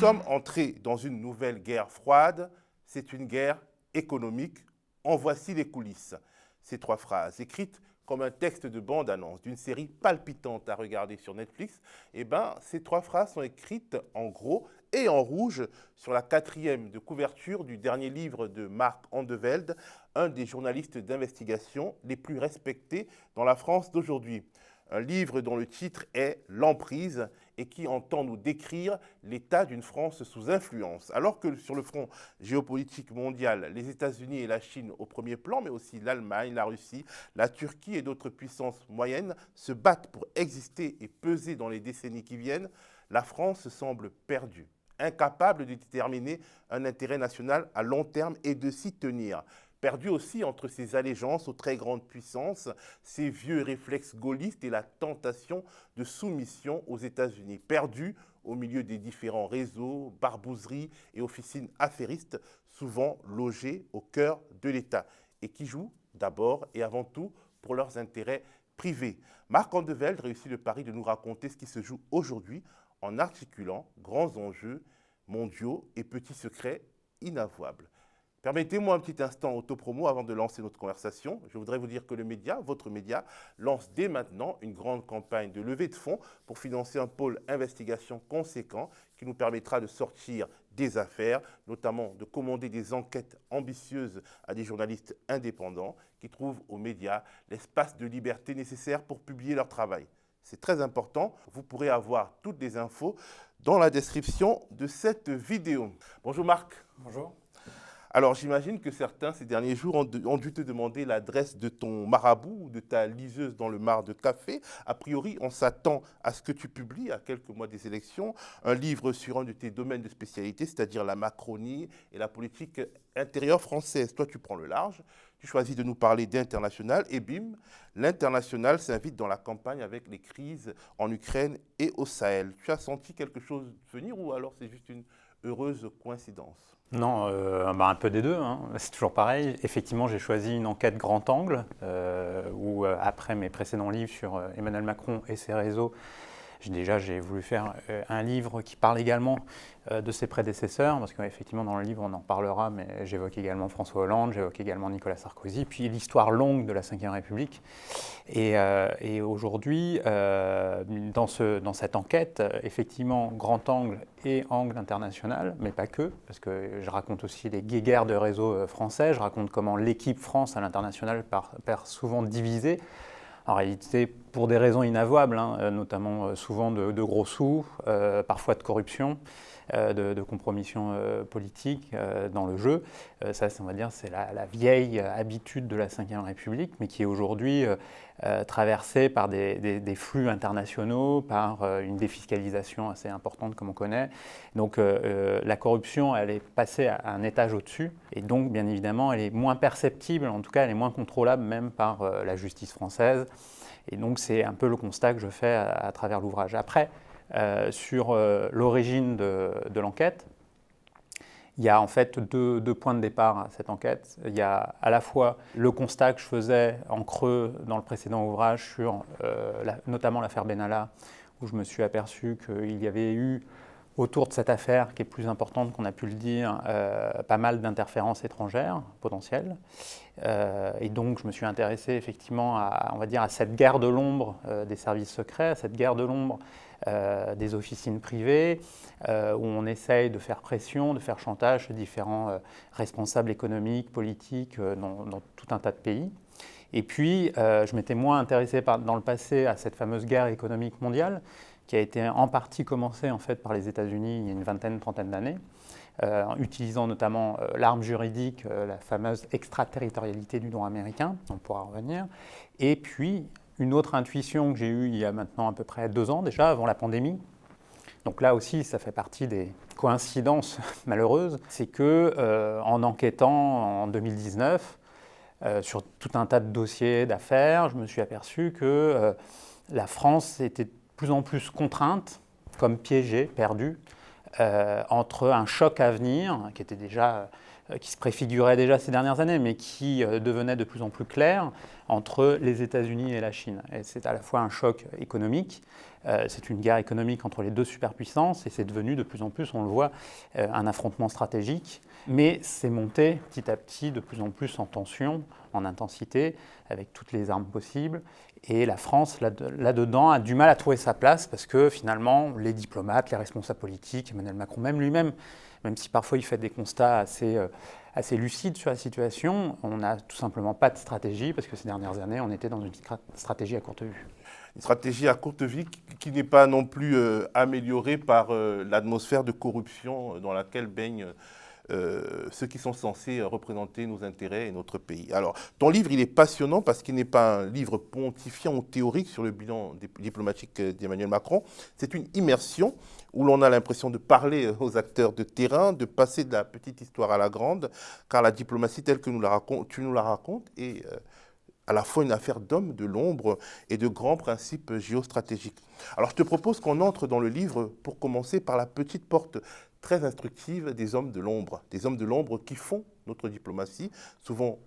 sommes entrés dans une nouvelle guerre froide. C'est une guerre économique. En voici les coulisses. Ces trois phrases, écrites comme un texte de bande-annonce d'une série palpitante à regarder sur Netflix, ces trois phrases sont écrites en gros et en rouge sur la 4e de couverture du dernier livre de Marc Andevelde, un des journalistes d'investigation les plus respectés dans la France d'aujourd'hui. Un livre dont le titre est « L'emprise » et qui entend nous décrire l'état d'une France sous influence. Alors que sur le front géopolitique mondial, les États-Unis et la Chine au premier plan, mais aussi l'Allemagne, la Russie, la Turquie et d'autres puissances moyennes se battent pour exister et peser dans les décennies qui viennent, la France semble perdue, incapable de déterminer un intérêt national à long terme et de s'y tenir. Perdu aussi entre ses allégeances aux très grandes puissances, ses vieux réflexes gaullistes et la tentation de soumission aux États-Unis. Perdu au milieu des différents réseaux, barbouzeries et officines affairistes, souvent logés au cœur de l'État et qui jouent d'abord et avant tout pour leurs intérêts privés. Marc Andevelde réussit le pari de nous raconter ce qui se joue aujourd'hui en articulant grands enjeux mondiaux et petits secrets inavouables. Permettez-moi un petit instant autopromo avant de lancer notre conversation. Je voudrais vous dire que le média, votre média, lance dès maintenant une grande campagne de levée de fonds pour financer un pôle investigation conséquent qui nous permettra de sortir des affaires, notamment de commander des enquêtes ambitieuses à des journalistes indépendants qui trouvent aux médias l'espace de liberté nécessaire pour publier leur travail. C'est très important. Vous pourrez avoir toutes les infos dans la description de cette vidéo. Bonjour Marc. Bonjour. Alors, j'imagine que certains, ces derniers jours, ont dû te demander l'adresse de ton marabout ou de ta liseuse dans le mar de café. A priori, on s'attend à ce que tu publies, à quelques mois des élections, un livre sur un de tes domaines de spécialité, c'est-à-dire la Macronie et la politique intérieure française. Toi, tu prends le large, tu choisis de nous parler d'international et bim, l'international s'invite dans la campagne avec les crises en Ukraine et au Sahel. Tu as senti quelque chose venir ou alors c'est juste une heureuse coïncidence ? Non, un peu des deux, hein. C'est toujours pareil. Effectivement, j'ai choisi une enquête grand angle, où après mes précédents livres sur Emmanuel Macron et ses réseaux, j'ai voulu faire un livre qui parle également de ses prédécesseurs, parce qu'effectivement dans le livre on en parlera, mais j'évoque également François Hollande, j'évoque également Nicolas Sarkozy, puis l'histoire longue de la Ve République. Et aujourd'hui, dans cette enquête, effectivement grand angle et angle international, mais pas que, parce que je raconte aussi les guéguerres de réseaux français, je raconte comment l'équipe France à l'international perd souvent divisée. En réalité, pour des raisons inavouables, notamment souvent de gros sous, parfois de corruption, de compromission politique dans le jeu. Ça, on va dire, c'est la vieille habitude de la Ve République, mais qui est aujourd'hui traversée par des flux internationaux, par une défiscalisation assez importante, comme on connaît. Donc la corruption, elle est passée à un étage au-dessus, et donc, bien évidemment, elle est moins perceptible, en tout cas, elle est moins contrôlable même par la justice française. Et donc, c'est un peu le constat que je fais à travers l'ouvrage. Après, sur l'origine de l'enquête, il y a en fait deux points de départ à cette enquête. Il y a à la fois le constat que je faisais en creux dans le précédent ouvrage sur notamment l'affaire Benalla, où je me suis aperçu qu'il y avait eu autour de cette affaire, qui est plus importante qu'on a pu le dire, pas mal d'interférences étrangères potentielles. Et donc je me suis intéressé effectivement à cette guerre de l'ombre des services secrets, à cette guerre de l'ombre des officines privées, où on essaye de faire pression, de faire chantage sur différents responsables économiques, politiques dans tout un tas de pays. Et puis je m'étais moins intéressé dans le passé à cette fameuse guerre économique mondiale, qui a été en partie commencée en fait par les États-Unis il y a une vingtaine, trentaine d'années, utilisant notamment l'arme juridique, la fameuse extraterritorialité du droit américain, on pourra revenir. Et puis, une autre intuition que j'ai eue il y a maintenant à peu près 2 ans déjà, avant la pandémie, donc là aussi ça fait partie des coïncidences malheureuses, c'est que en enquêtant en 2019 sur tout un tas de dossiers d'affaires, je me suis aperçu que la France était de plus en plus contrainte, comme piégée, perdue, entre un choc à venir, qui était déjà qui se préfigurait déjà ces dernières années, mais qui devenait de plus en plus clair entre les États-Unis et la Chine. Et c'est à la fois un choc économique, c'est une guerre économique entre les deux superpuissances, et c'est devenu de plus en plus, on le voit, un affrontement stratégique. Mais c'est monté petit à petit de plus en plus en tension, en intensité, avec toutes les armes possibles. Et la France, là-dedans, a du mal à trouver sa place parce que finalement, les diplomates, les responsables politiques, Emmanuel Macron même si parfois il fait des constats assez lucides sur la situation, on n'a tout simplement pas de stratégie parce que ces dernières années, on était dans une stratégie à courte vue. Une stratégie à courte vue qui n'est pas non plus améliorée par l'atmosphère de corruption dans laquelle baignent ceux qui sont censés représenter nos intérêts et notre pays. Alors, ton livre, il est passionnant parce qu'il n'est pas un livre pontifiant ou théorique sur le bilan diplomatique d'Emmanuel Macron. C'est une immersion où l'on a l'impression de parler aux acteurs de terrain, de passer de la petite histoire à la grande, car la diplomatie telle que tu nous la racontes est à la fois une affaire d'hommes de l'ombre et de grands principes géostratégiques. Alors, je te propose qu'on entre dans le livre pour commencer par la petite porte très instructive des hommes de l'ombre qui font notre diplomatie, souvent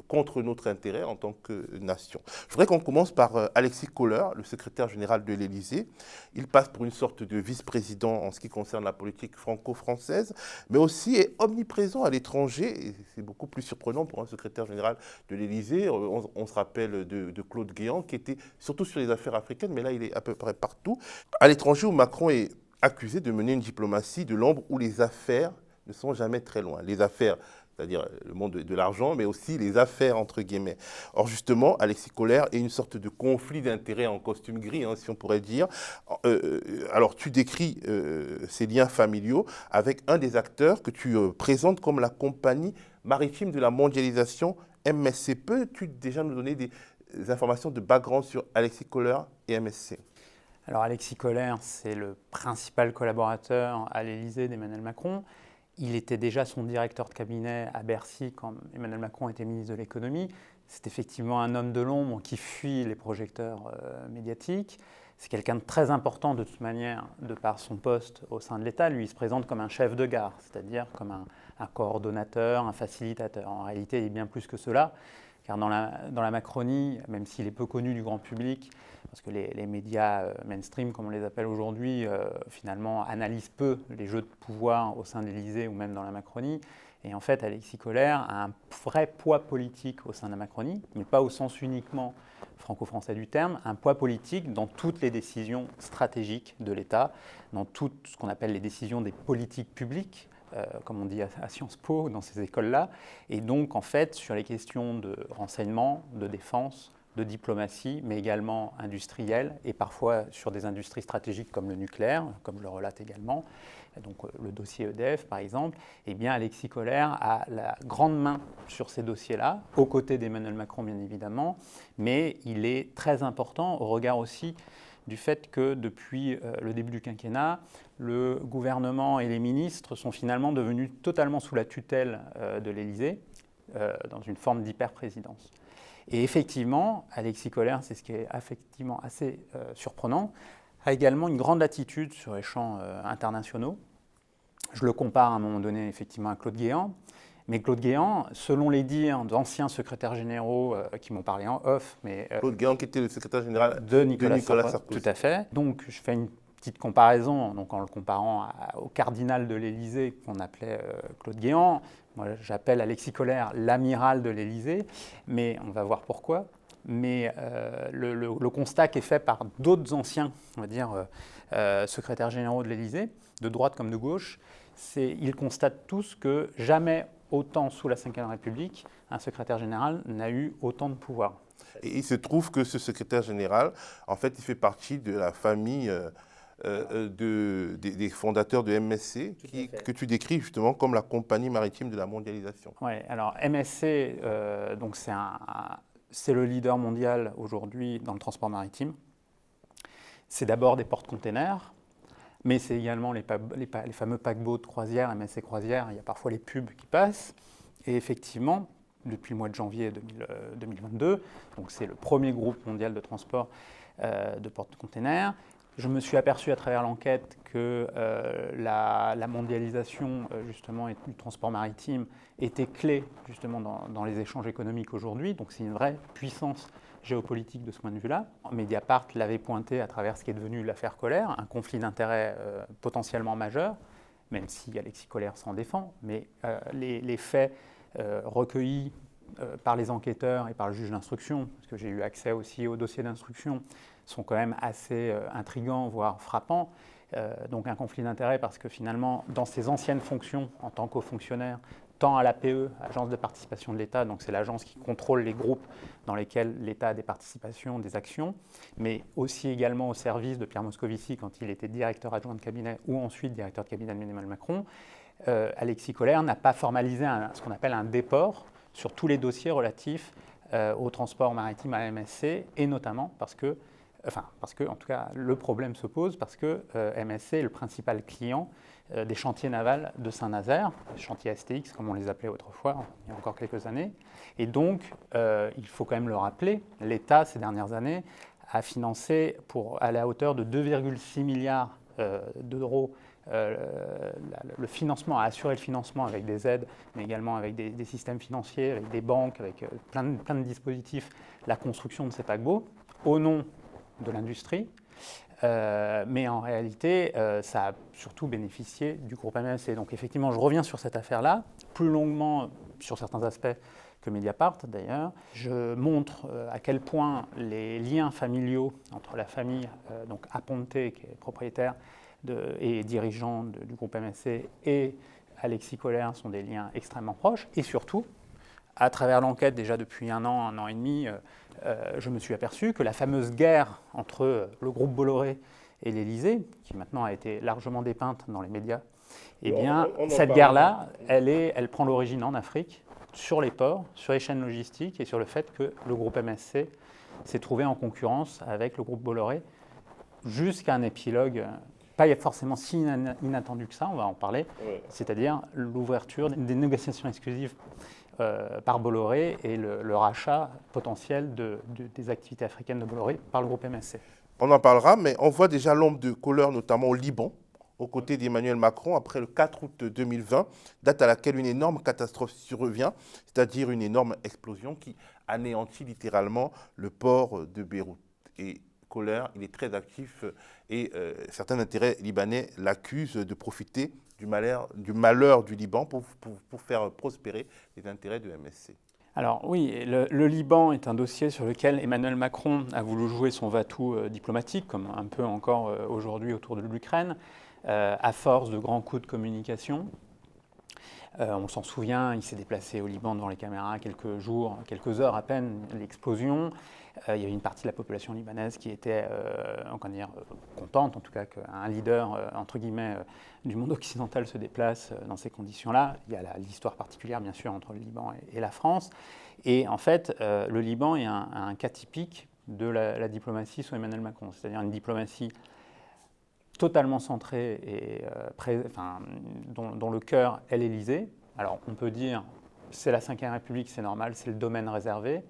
contre notre intérêt en tant que nation. Je voudrais qu'on commence par Alexis Kohler, le secrétaire général de l'Élysée. Il passe pour une sorte de vice-président en ce qui concerne la politique franco-française, mais aussi est omniprésent à l'étranger, et c'est beaucoup plus surprenant pour un secrétaire général de l'Élysée. On se rappelle de Claude Guéant, qui était surtout sur les affaires africaines, mais là il est à peu près partout. À l'étranger, où Macron est accusé de mener une diplomatie de l'ombre où les affaires ne sont jamais très loin. Les affaires, c'est-à-dire le monde de l'argent, mais aussi les affaires, entre guillemets. Or, justement, Alexis Kohler est une sorte de conflit d'intérêts en costume gris, si on pourrait dire. Alors, tu décris ces liens familiaux avec un des acteurs que tu présentes comme la compagnie maritime de la mondialisation, MSC. Peux-tu déjà nous donner des informations de background sur Alexis Kohler et MSC ? Alors Alexis Kohler, c'est le principal collaborateur à l'Élysée d'Emmanuel Macron. Il était déjà son directeur de cabinet à Bercy quand Emmanuel Macron était ministre de l'économie. C'est effectivement un homme de l'ombre qui fuit les projecteurs médiatiques. C'est quelqu'un de très important de toute manière, de par son poste au sein de l'État. Lui, il se présente comme un chef de gare, c'est-à-dire comme un coordonnateur, un facilitateur. En réalité, il est bien plus que cela, car dans la Macronie, même s'il est peu connu du grand public, parce que les médias mainstream, comme on les appelle aujourd'hui, finalement analysent peu les jeux de pouvoir au sein de l'Élysée ou même dans la Macronie. Et en fait, Alexis Kohler a un vrai poids politique au sein de la Macronie, mais pas au sens uniquement franco-français du terme, un poids politique dans toutes les décisions stratégiques de l'État, dans tout ce qu'on appelle les décisions des politiques publiques, comme on dit à Sciences Po, dans ces écoles-là. Et donc, en fait, sur les questions de renseignement, de défense, de diplomatie, mais également industrielle, et parfois sur des industries stratégiques comme le nucléaire, comme je le relate également, donc le dossier EDF par exemple, eh bien Alexis Kohler a la grande main sur ces dossiers-là, aux côtés d'Emmanuel Macron bien évidemment, mais il est très important au regard aussi du fait que depuis le début du quinquennat, le gouvernement et les ministres sont finalement devenus totalement sous la tutelle de l'Élysée, dans une forme d'hyper-présidence. Et effectivement, Alexis Kohler, c'est ce qui est effectivement assez surprenant, a également une grande attitude sur les champs internationaux. Je le compare à un moment donné effectivement à Claude Guéant, mais Claude Guéant, selon les dires d'anciens secrétaires généraux qui m'ont parlé en off, mais Claude Guéant qui était le secrétaire général de Nicolas Sarkozy. Tout à fait. Donc je fais une petite comparaison, donc en le comparant au cardinal de l'Élysée qu'on appelait Claude Guéant. Moi, j'appelle Alexis Kohler l'amiral de l'Élysée, mais on va voir pourquoi. Mais le constat qui est fait par d'autres anciens, on va dire, secrétaires généraux de l'Élysée, de droite comme de gauche, ils constatent tous que jamais autant sous la Ve République, un secrétaire général n'a eu autant de pouvoir. Et il se trouve que ce secrétaire général, en fait, il fait partie de la famille des fondateurs de MSC, que tu décris justement comme la compagnie maritime de la mondialisation. Oui, alors MSC, donc c'est le leader mondial aujourd'hui dans le transport maritime. C'est d'abord des porte-containers, mais c'est également les fameux paquebots de croisière, MSC Croisière. Il y a parfois les pubs qui passent. Et effectivement, depuis le mois de janvier 2022, donc c'est le premier groupe mondial de transport de porte-containers, Je me suis aperçu à travers l'enquête que la mondialisation justement du transport maritime était clé justement dans les échanges économiques aujourd'hui. Donc c'est une vraie puissance géopolitique de ce point de vue-là. Mediapart l'avait pointé à travers ce qui est devenu l'affaire Kohler, un conflit d'intérêts potentiellement majeur, même si Alexis Kohler s'en défend. Mais les faits recueillis par les enquêteurs et par le juge d'instruction, parce que j'ai eu accès aussi au dossier d'instruction, sont quand même assez intrigants, voire frappants. Donc un conflit d'intérêts parce que finalement, dans ses anciennes fonctions en tant qu'haut fonctionnaire, tant à l'APE, Agence de participation de l'État, donc c'est l'agence qui contrôle les groupes dans lesquels l'État a des participations, des actions, mais aussi également au service de Pierre Moscovici quand il était directeur adjoint de cabinet ou ensuite directeur de cabinet d'Emmanuel Macron. Alexis Kohler n'a pas formalisé ce qu'on appelle un déport sur tous les dossiers relatifs au transport maritime à MSC, et notamment parce que, en tout cas, le problème se pose parce que MSC est le principal client des chantiers navals de Saint-Nazaire, chantiers STX comme on les appelait autrefois, il y a encore quelques années. Et donc, il faut quand même le rappeler, l'État, ces dernières années, a financé à la hauteur de 2,6 milliards d'euros le financement, a assuré le financement avec des aides, mais également avec des systèmes financiers, avec des banques, avec plein de dispositifs, la construction de ces paquebots, au nom de l'industrie. Mais en réalité, ça a surtout bénéficié du groupe MSC. Donc effectivement, je reviens sur cette affaire-là, plus longuement sur certains aspects que Mediapart d'ailleurs. Je montre à quel point les liens familiaux entre la famille, donc Aponte, qui est propriétaire et dirigeant du groupe MSC, et Alexis Kohler sont des liens extrêmement proches. Et surtout, à travers l'enquête déjà depuis un an et demi, je me suis aperçu que la fameuse guerre entre le groupe Bolloré et l'Élysée, qui maintenant a été largement dépeinte dans les médias, eh bien, cette guerre-là, elle prend l'origine en Afrique, sur les ports, sur les chaînes logistiques et sur le fait que le groupe MSC s'est trouvé en concurrence avec le groupe Bolloré jusqu'à un épilogue pas forcément si inattendu que ça, on va en parler, c'est-à-dire l'ouverture des négociations exclusives par Bolloré et le rachat potentiel des activités africaines de Bolloré par le groupe MSC. On en parlera, mais on voit déjà l'ombre de Kohler, notamment au Liban, aux côtés d'Emmanuel Macron, après le 4 août 2020, date à laquelle une énorme catastrophe survient, c'est-à-dire une énorme explosion qui anéantit littéralement le port de Beyrouth. Et Kohler, il est très actif et certains intérêts libanais l'accusent de profiter du malheur du Liban pour faire prospérer les intérêts de MSC. Alors oui, le Liban est un dossier sur lequel Emmanuel Macron a voulu jouer son va-tout diplomatique, comme un peu encore aujourd'hui autour de l'Ukraine, à force de grands coups de communication. On s'en souvient, il s'est déplacé au Liban devant les caméras quelques heures à peine, l'explosion. Il y avait une partie de la population libanaise qui était contente, en tout cas qu'un leader, entre guillemets, du monde occidental se déplace dans ces conditions-là. Il y a l'histoire particulière, bien sûr, entre le Liban et la France. Et en fait, le Liban est un cas typique de la diplomatie sous Emmanuel Macron, c'est-à-dire une diplomatie totalement centrée et dont le cœur est l'Élysée. Alors on peut dire c'est la Ve République, c'est normal, c'est le domaine réservé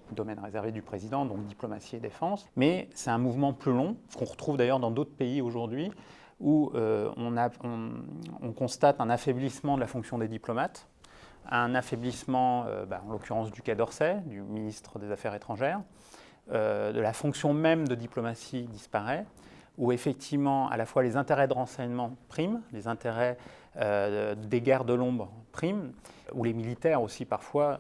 du président, donc diplomatie et défense. Mais c'est un mouvement plus long, qu'on retrouve d'ailleurs dans d'autres pays aujourd'hui, où on constate un affaiblissement de la fonction des diplomates, un affaiblissement, en l'occurrence du Quai d'Orsay, du ministre des Affaires étrangères, de la fonction même de diplomatie disparaît, où effectivement à la fois les intérêts de renseignement priment, les intérêts des guerres de l'ombre priment, où les militaires aussi parfois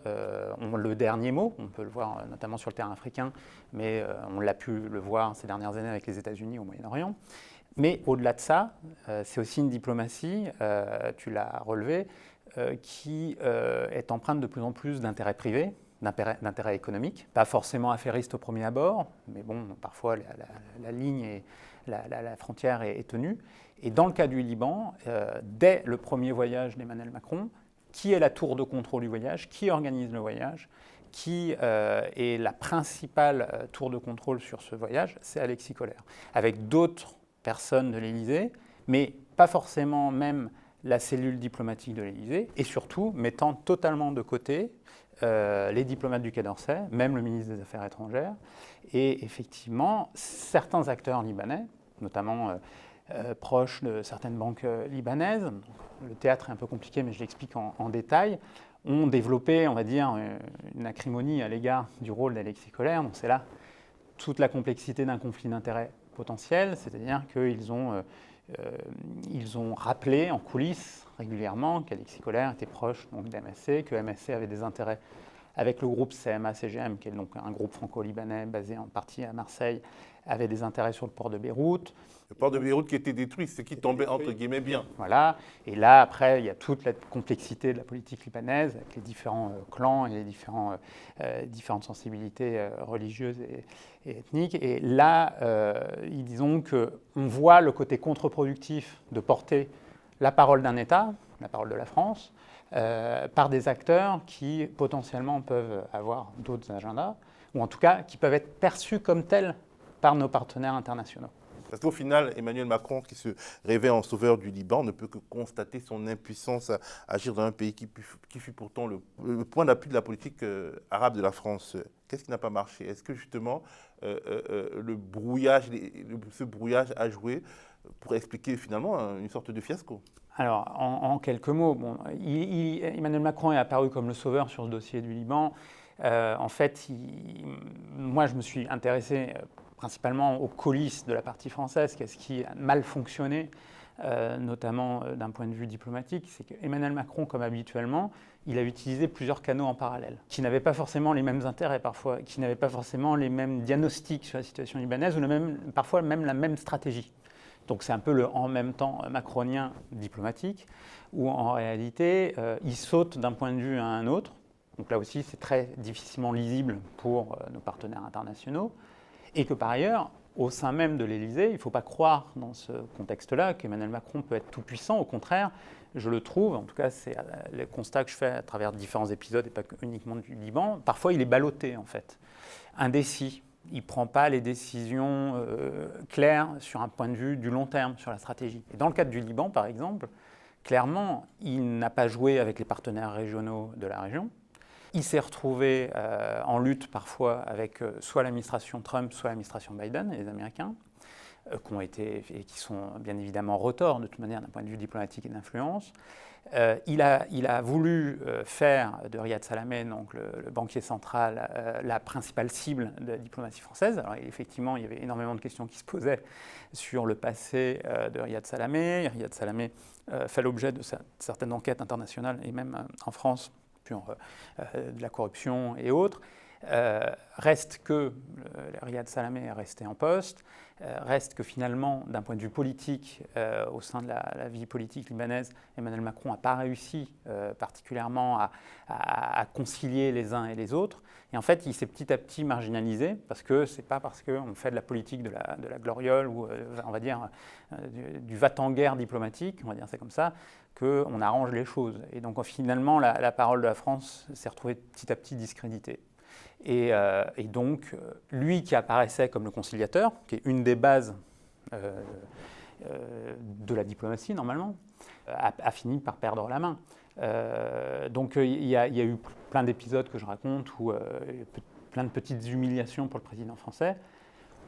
ont le dernier mot, on peut le voir notamment sur le terrain africain, mais on l'a pu le voir ces dernières années avec les États-Unis au Moyen-Orient. Mais au-delà de ça, c'est aussi une diplomatie, tu l'as relevé, qui est empreinte de plus en plus d'intérêts privés, d'intérêts économiques, pas forcément affairistes au premier abord, mais bon, parfois la ligne et la frontière est tenue. Et dans le cas du Liban, dès le premier voyage d'Emmanuel Macron, qui est la tour de contrôle du voyage, qui organise le voyage, qui est la principale tour de contrôle sur ce voyage, c'est Alexis Kohler, avec d'autres personnes de l'Élysée, mais pas forcément même la cellule diplomatique de l'Élysée, et surtout mettant totalement de côté les diplomates du Quai d'Orsay, même le ministre des Affaires étrangères, et effectivement, certains acteurs libanais, notamment proche de certaines banques libanaises. Donc, le théâtre est un peu compliqué, mais je l'explique en détail. Ont développé, on va dire, une acrimonie à l'égard du rôle d'Alexis Kohler. Donc c'est là toute la complexité d'un conflit d'intérêts potentiel, c'est-à-dire qu'ils ont rappelé en coulisses régulièrement qu'Alexis Kohler était proche de MSC, que MSC avait des intérêts avec le groupe CMA-CGM, qui est donc un groupe franco-libanais basé en partie à Marseille, avait des intérêts sur le port de Beyrouth. Le port de Beyrouth qui était détruit, ce qui tombait entre guillemets bien. Voilà. Et là, après, il y a toute la complexité de la politique libanaise, avec les différents clans et les différentes sensibilités religieuses et ethniques. Et là, disons qu'on voit le côté contre-productif de porter la parole d'un État, la parole de la France, par des acteurs qui potentiellement peuvent avoir d'autres agendas, ou en tout cas qui peuvent être perçus comme tels par nos partenaires internationaux. Parce qu'au final, Emmanuel Macron, qui se rêvait en sauveur du Liban, ne peut que constater son impuissance à agir dans un pays qui fut pourtant le point d'appui de la politique arabe de la France. Qu'est-ce qui n'a pas marché? Est-ce que justement ce brouillage a joué pour expliquer finalement une sorte de fiasco? Alors, en quelques mots, Emmanuel Macron est apparu comme le sauveur sur ce dossier du Liban. En fait, moi, je me suis intéressé principalement aux coulisses de la partie française, qu'est-ce qui a mal fonctionné, notamment d'un point de vue diplomatique. C'est qu'Emmanuel Macron, comme habituellement, il a utilisé plusieurs canaux en parallèle, qui n'avaient pas forcément les mêmes intérêts parfois, qui n'avaient pas forcément les mêmes diagnostics sur la situation libanaise, ou parfois même la même stratégie. Donc c'est un peu le en même temps macronien diplomatique, où en réalité, il saute d'un point de vue à un autre. Donc là aussi, c'est très difficilement lisible pour nos partenaires internationaux. Et que par ailleurs, au sein même de l'Élysée, il ne faut pas croire dans ce contexte-là qu'Emmanuel Macron peut être tout-puissant. Au contraire, je le trouve, en tout cas c'est le constat que je fais à travers différents épisodes et pas uniquement du Liban, parfois il est ballotté en fait, indécis. Il ne prend pas les décisions claires sur un point de vue du long terme, sur la stratégie. Et dans le cadre du Liban, par exemple, clairement, il n'a pas joué avec les partenaires régionaux de la région. Il s'est retrouvé en lutte parfois avec soit l'administration Trump, soit l'administration Biden, les Américains, qui ont été et qui sont bien évidemment retors de toute manière d'un point de vue diplomatique et d'influence. Il a voulu faire de Riyad Salamé, donc le banquier central, la principale cible de la diplomatie française. Alors effectivement, il y avait énormément de questions qui se posaient sur le passé de Riyad Salamé. Riyad Salamé fait l'objet de certaines enquêtes internationales et même en France sur de la corruption et autres. Reste que Riyad Salamé est resté en poste, reste que finalement, d'un point de vue politique, au sein de la vie politique libanaise, Emmanuel Macron n'a pas réussi particulièrement à concilier les uns et les autres. Et en fait, il s'est petit à petit marginalisé, parce que ce n'est pas parce qu'on fait de la politique de la gloriole ou, on va dire, du va-t-en-guerre diplomatique, on va dire ça comme ça, qu'on arrange les choses. Et donc finalement, la parole de la France s'est retrouvée petit à petit discréditée. Et donc, lui qui apparaissait comme le conciliateur, qui est une des bases de la diplomatie normalement, a fini par perdre la main. Donc il y a eu plein d'épisodes que je raconte, où plein de petites humiliations pour le président français,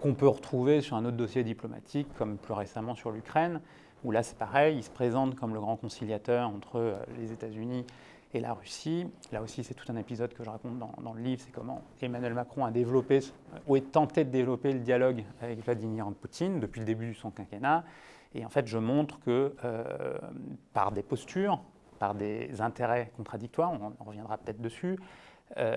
qu'on peut retrouver sur un autre dossier diplomatique, comme plus récemment sur l'Ukraine, où là c'est pareil, il se présente comme le grand conciliateur entre les États-Unis et la Russie. Là aussi, c'est tout un épisode que je raconte dans le livre, c'est comment Emmanuel Macron a développé, ou est tenté de développer le dialogue avec Vladimir Poutine depuis le début de son quinquennat. Et en fait, je montre que par des postures, par des intérêts contradictoires, on reviendra peut-être dessus,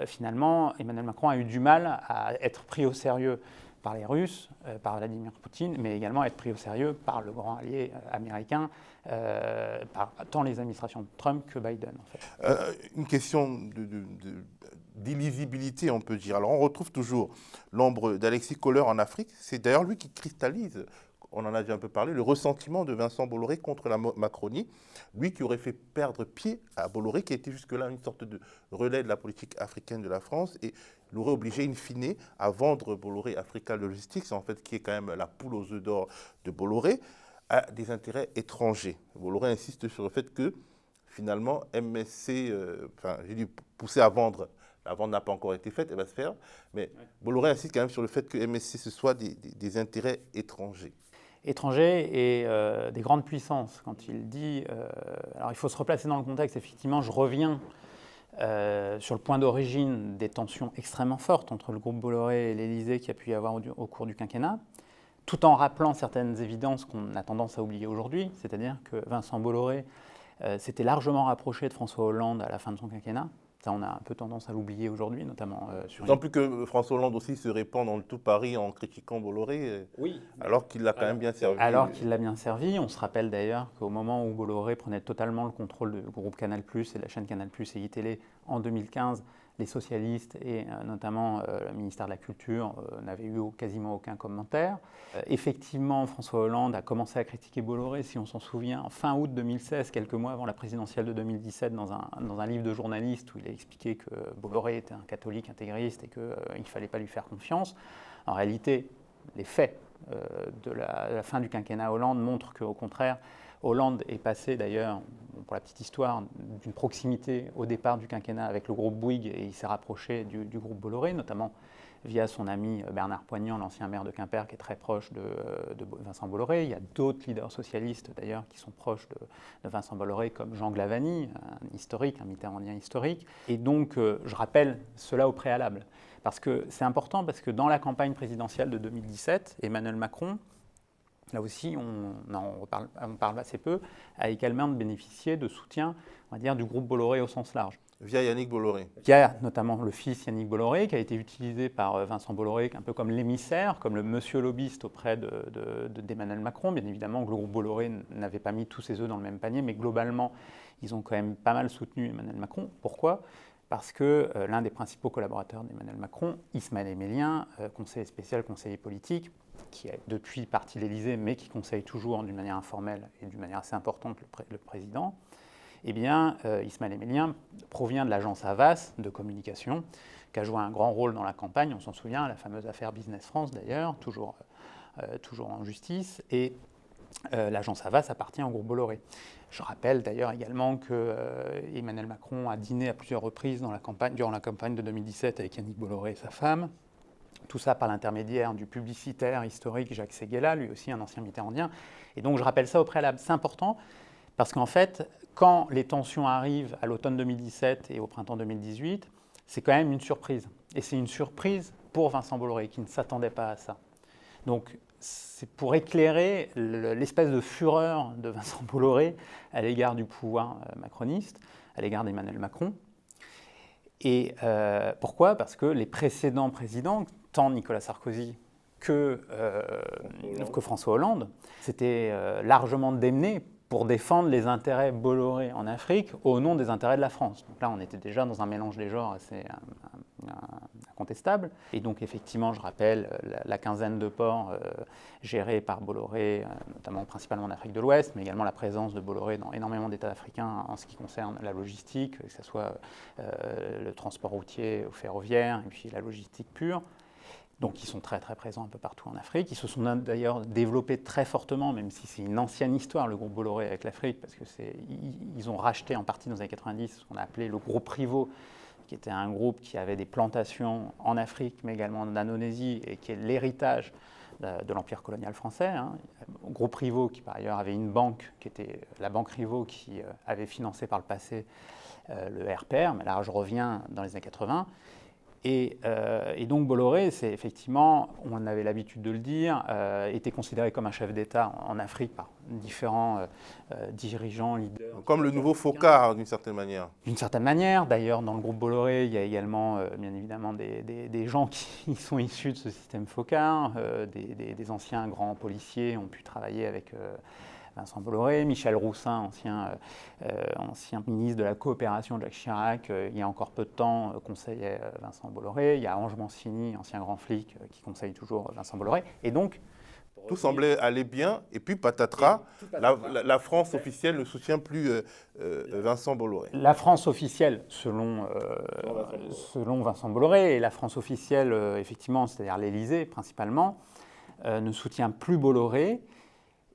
finalement, Emmanuel Macron a eu du mal à être pris au sérieux par les Russes, par Vladimir Poutine, mais également être pris au sérieux par le grand allié américain, par tant les administrations Trump que Biden. En fait. Une question d'illisibilité, on peut dire. Alors on retrouve toujours l'ombre d'Alexis Kohler en Afrique. C'est d'ailleurs lui qui cristallise, on en a déjà un peu parlé, le ressentiment de Vincent Bolloré contre la Macronie. Lui qui aurait fait perdre pied à Bolloré, qui était jusque-là une sorte de relais de la politique africaine de la France, et l'aurait obligé in fine à vendre Bolloré Africa Logistics, en fait, qui est quand même la poule aux œufs d'or de Bolloré, à des intérêts étrangers. Bolloré insiste sur le fait que, finalement, MSC, j'ai dû pousser à vendre. La vente n'a pas encore été faite, elle va se faire. Mais Bolloré insiste quand même sur le fait que MSC, ce soit des intérêts étrangers. étrangers et des grandes puissances. Quand il dit... alors il faut se replacer dans le contexte, effectivement, je reviens sur le point d'origine des tensions extrêmement fortes entre le groupe Bolloré et l'Élysée qu'il y a pu y avoir au cours du quinquennat, tout en rappelant certaines évidences qu'on a tendance à oublier aujourd'hui, c'est-à-dire que Vincent Bolloré s'était largement rapproché de François Hollande à la fin de son quinquennat. Ça, on a un peu tendance à l'oublier aujourd'hui, notamment sur... D'autant plus que François Hollande aussi se répand dans le tout Paris en critiquant Bolloré, oui, alors qu'il l'a quand même bien servi. Alors qu'il l'a bien servi. On se rappelle d'ailleurs qu'au moment où Bolloré prenait totalement le contrôle du groupe Canal+, et de la chaîne Canal+, et iTélé, en 2015, les socialistes et notamment le ministère de la Culture n'avaient eu quasiment aucun commentaire. Effectivement, François Hollande a commencé à critiquer Bolloré, si on s'en souvient, en fin août 2016, quelques mois avant la présidentielle de 2017, dans un livre de journaliste où il a expliqué que Bolloré était un catholique intégriste et qu'il ne fallait pas lui faire confiance. En réalité, les faits de la fin du quinquennat Hollande montrent qu'au contraire, Hollande est passé d'ailleurs, pour la petite histoire, d'une proximité au départ du quinquennat avec le groupe Bouygues et il s'est rapproché du groupe Bolloré, notamment via son ami Bernard Poignant, l'ancien maire de Quimper, qui est très proche de Vincent Bolloré. Il y a d'autres leaders socialistes d'ailleurs qui sont proches de Vincent Bolloré, comme Jean Glavany, un historique, un mitterrandien historique. Et donc, je rappelle cela au préalable. Parce que c'est important, parce que dans la campagne présidentielle de 2017, Emmanuel Macron, là aussi, on parle assez peu, a également bénéficié de soutien, on va dire, du groupe Bolloré au sens large. Via Yannick Bolloré. Il y a notamment le fils Yannick Bolloré, qui a été utilisé par Vincent Bolloré un peu comme l'émissaire, comme le monsieur lobbyiste auprès d'Emmanuel Macron. Bien évidemment que le groupe Bolloré n'avait pas mis tous ses œufs dans le même panier, mais globalement, ils ont quand même pas mal soutenu Emmanuel Macron. Pourquoi ? Parce que l'un des principaux collaborateurs d'Emmanuel Macron, Ismaël Emelien, conseiller spécial, conseiller politique, qui est depuis parti de l'Élysée, mais qui conseille toujours d'une manière informelle et d'une manière assez importante le président, eh bien, Ismaël Emelien provient de l'agence Havas de communication, qui a joué un grand rôle dans la campagne. On s'en souvient, la fameuse affaire Business France d'ailleurs, toujours en justice. Et l'agence Havas appartient au groupe Bolloré. Je rappelle d'ailleurs également que Emmanuel Macron a dîné à plusieurs reprises durant la campagne de 2017 avec Yannick Bolloré et sa femme. Tout ça par l'intermédiaire du publicitaire historique Jacques Séguéla, lui aussi un ancien mitterrandien. Et donc je rappelle ça au préalable. C'est important parce qu'en fait, quand les tensions arrivent à l'automne 2017 et au printemps 2018, c'est quand même une surprise. Et c'est une surprise pour Vincent Bolloré qui ne s'attendait pas à ça. Donc c'est pour éclairer l'espèce de fureur de Vincent Bolloré à l'égard du pouvoir macroniste, à l'égard d'Emmanuel Macron. Et pourquoi ? Parce que les précédents présidents, tant Nicolas Sarkozy que François Hollande, s'étaient largement démenés pour défendre les intérêts Bolloré en Afrique au nom des intérêts de la France. Donc là, on était déjà dans un mélange des genres assez incontestable. Et donc, effectivement, je rappelle la quinzaine de ports gérés par Bolloré, notamment principalement en Afrique de l'Ouest, mais également la présence de Bolloré dans énormément d'États africains en ce qui concerne la logistique, que ce soit le transport routier ou ferroviaire, et puis la logistique pure. Donc, ils sont très, très présents un peu partout en Afrique. Ils se sont d'ailleurs développés très fortement, même si c'est une ancienne histoire, le groupe Bolloré avec l'Afrique, parce qu'ils ont racheté en partie dans les années 90 ce qu'on a appelé le groupe Rivaud, qui était un groupe qui avait des plantations en Afrique, mais également en Indonésie, et qui est l'héritage de l'Empire colonial français. Le groupe Rivaud, qui par ailleurs avait une banque, qui était la banque Rivaud, qui avait financé par le passé le RPR, mais là je reviens dans les années 80. Et donc Bolloré, c'est effectivement, on avait l'habitude de le dire, était considéré comme un chef d'État en Afrique par différents dirigeants, leaders. Comme le nouveau Foccart, d'une certaine manière. D'une certaine manière. D'ailleurs, dans le groupe Bolloré, il y a également, bien évidemment, des gens qui sont issus de ce système Foccart. Des anciens grands policiers ont pu travailler avec Vincent Bolloré, Michel Roussin, ancien ministre de la coopération de Jacques Chirac, il y a encore peu de temps, conseillait Vincent Bolloré. Il y a Ange Mancini, ancien grand flic, qui conseille toujours Vincent Bolloré. Et donc, tout semblait aller bien, et puis patatras, la France officielle ne soutient plus Vincent Bolloré. La France officielle, selon Vincent Bolloré, et la France officielle, effectivement, c'est-à-dire l'Élysée principalement, ne soutient plus Bolloré.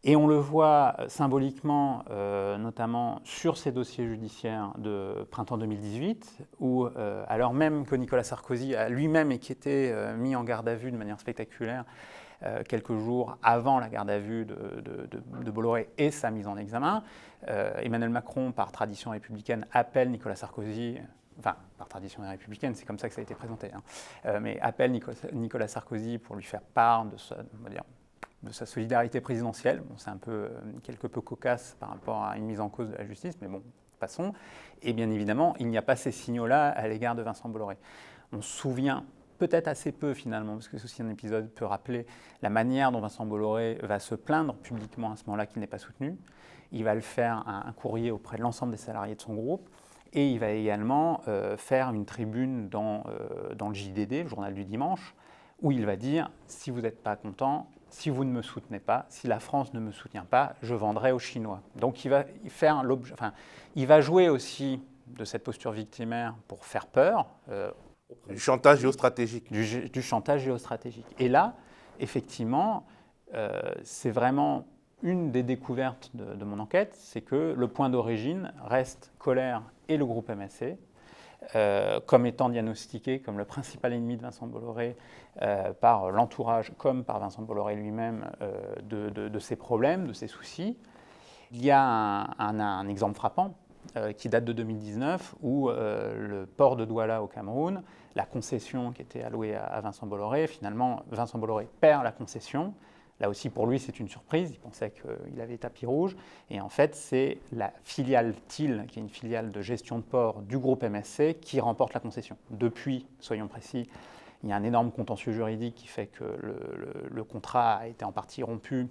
Et on le voit symboliquement, notamment sur ces dossiers judiciaires de printemps 2018, où, alors même que Nicolas Sarkozy a lui-même été mis en garde à vue de manière spectaculaire, quelques jours avant la garde à vue de Bolloré et sa mise en examen. Emmanuel Macron, par tradition républicaine, appelle Nicolas Sarkozy, enfin, par tradition républicaine, c'est comme ça que ça a été présenté, mais appelle Nicolas Sarkozy pour lui faire part de sa solidarité présidentielle. Bon, c'est un peu, quelque peu cocasse par rapport à une mise en cause de la justice, mais bon, passons. Et bien évidemment, il n'y a pas ces signaux-là à l'égard de Vincent Bolloré. On se souvient peut-être assez peu finalement, parce que c'est aussi un épisode peut rappeler la manière dont Vincent Bolloré va se plaindre publiquement à ce moment-là qu'il n'est pas soutenu. Il va le faire un courrier auprès de l'ensemble des salariés de son groupe, et il va également faire une tribune dans le JDD, le journal du dimanche, où il va dire « si vous n'êtes pas content, si vous ne me soutenez pas, si la France ne me soutient pas, je vendrai aux Chinois ». Donc il va jouer aussi de cette posture victimaire pour faire peur. Du chantage géostratégique. Du chantage géostratégique. Et là, effectivement, c'est vraiment une des découvertes de mon enquête, c'est que le point d'origine reste Kohler et le groupe MSC, comme étant diagnostiqué comme le principal ennemi de Vincent Bolloré par l'entourage, comme par Vincent Bolloré lui-même, de ses problèmes, de ses soucis. Il y a un exemple frappant qui date de 2019, où le port de Douala au Cameroun, la concession qui était allouée à Vincent Bolloré, finalement, Vincent Bolloré perd la concession. Là aussi, pour lui, c'est une surprise. Il pensait qu'il avait tapis rouge. Et en fait, c'est la filiale TIL, qui est une filiale de gestion de port du groupe MSC, qui remporte la concession. Depuis, soyons précis, il y a un énorme contentieux juridique qui fait que le contrat a été en partie rompu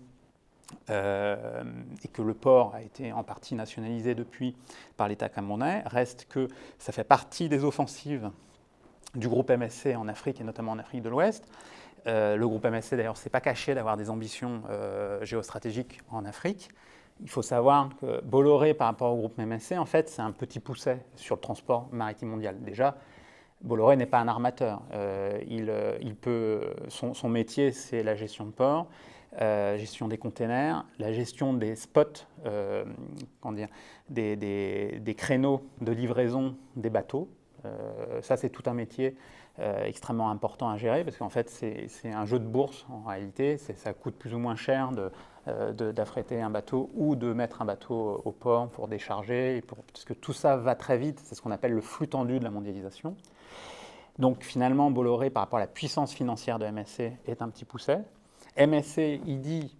et que le port a été en partie nationalisé depuis par l'État camerounais. Reste que ça fait partie des offensives du groupe MSC en Afrique, et notamment en Afrique de l'Ouest. Le groupe MSC, d'ailleurs, ne s'est pas caché d'avoir des ambitions géostratégiques en Afrique. Il faut savoir que Bolloré, par rapport au groupe MSC, en fait, c'est un petit pousset sur le transport maritime mondial. Déjà, Bolloré n'est pas un armateur. Son métier, c'est la gestion de port, gestion des containers, la gestion des spots, des créneaux de livraison des bateaux. Ça, c'est tout un métier extrêmement important à gérer, parce qu'en fait, c'est un jeu de bourse en réalité. Ça coûte plus ou moins cher d'affréter un bateau ou de mettre un bateau au port pour décharger, parce que tout ça va très vite. C'est ce qu'on appelle le flux tendu de la mondialisation. Donc finalement, Bolloré, par rapport à la puissance financière de MSC, est un petit pousset. MSC, il dit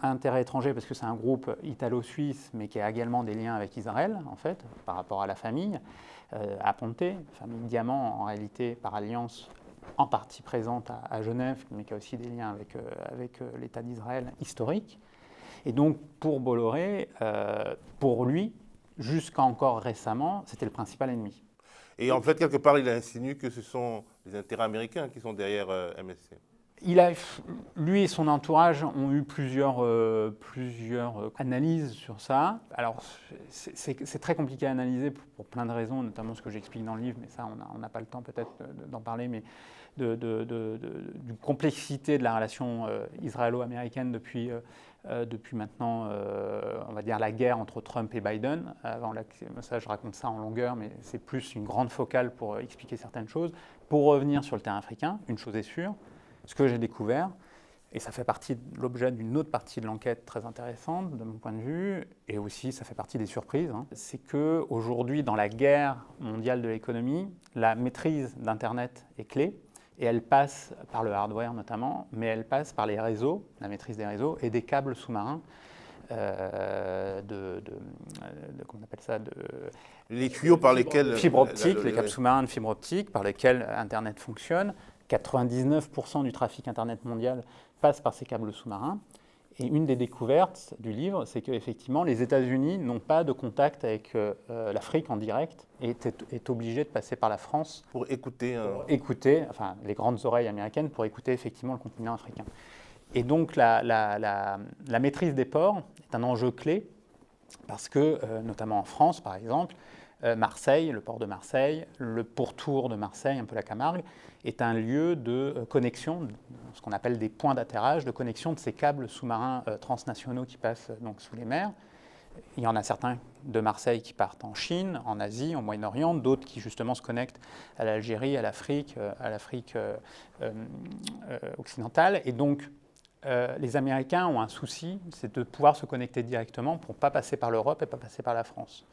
intérêt étranger parce que c'est un groupe italo-suisse, mais qui a également des liens avec Israël, en fait, par rapport à la famille. À Ponte, famille Diamant, en réalité, par alliance en partie présente à Genève, mais qui a aussi des liens avec l'État d'Israël historique. Et donc, pour Bolloré, pour lui, jusqu'à encore récemment, c'était le principal ennemi. Et en fait, quelque part, il a insinué que ce sont les intérêts américains qui sont derrière MSC. Lui et son entourage ont eu plusieurs analyses sur ça. Alors, c'est très compliqué à analyser pour plein de raisons, notamment ce que j'explique dans le livre, mais ça, on n'a pas le temps peut-être d'en parler, mais d'une complexité de la relation israélo-américaine depuis maintenant, on va dire, la guerre entre Trump et Biden. Ça, je raconte ça en longueur, mais c'est plus une grande focale pour expliquer certaines choses. Pour revenir sur le terrain africain, une chose est sûre, ce que j'ai découvert, et ça fait partie de l'objet d'une autre partie de l'enquête très intéressante de mon point de vue, et aussi ça fait partie des surprises, c'est qu'aujourd'hui, dans la guerre mondiale de l'économie, la maîtrise d'Internet est clé, et elle passe par le hardware notamment, mais elle passe par les réseaux, la maîtrise des réseaux, et des câbles sous-marins, comment on appelle ça, les tuyaux par lesquels... Fibre optique, les câbles sous-marins de fibre optique par lesquels Internet fonctionne. 99% du trafic Internet mondial passe par ces câbles sous-marins. Et une des découvertes du livre, c'est qu'effectivement, les États-Unis n'ont pas de contact avec l'Afrique en direct et est obligé de passer par la France pour écouter, enfin, les grandes oreilles américaines pour écouter effectivement le continent africain. Et donc, la maîtrise des ports est un enjeu clé parce que, notamment en France, par exemple, Marseille, le port de Marseille, le pourtour de Marseille, un peu la Camargue, est un lieu de connexion, ce qu'on appelle des points d'atterrage, de connexion de ces câbles sous-marins transnationaux qui passent donc sous les mers. Il y en a certains de Marseille qui partent en Chine, en Asie, au Moyen-Orient, d'autres qui justement se connectent à l'Algérie, à l'Afrique occidentale. Et donc, les Américains ont un souci, c'est de pouvoir se connecter directement pour ne pas passer par l'Europe et pas passer par la France.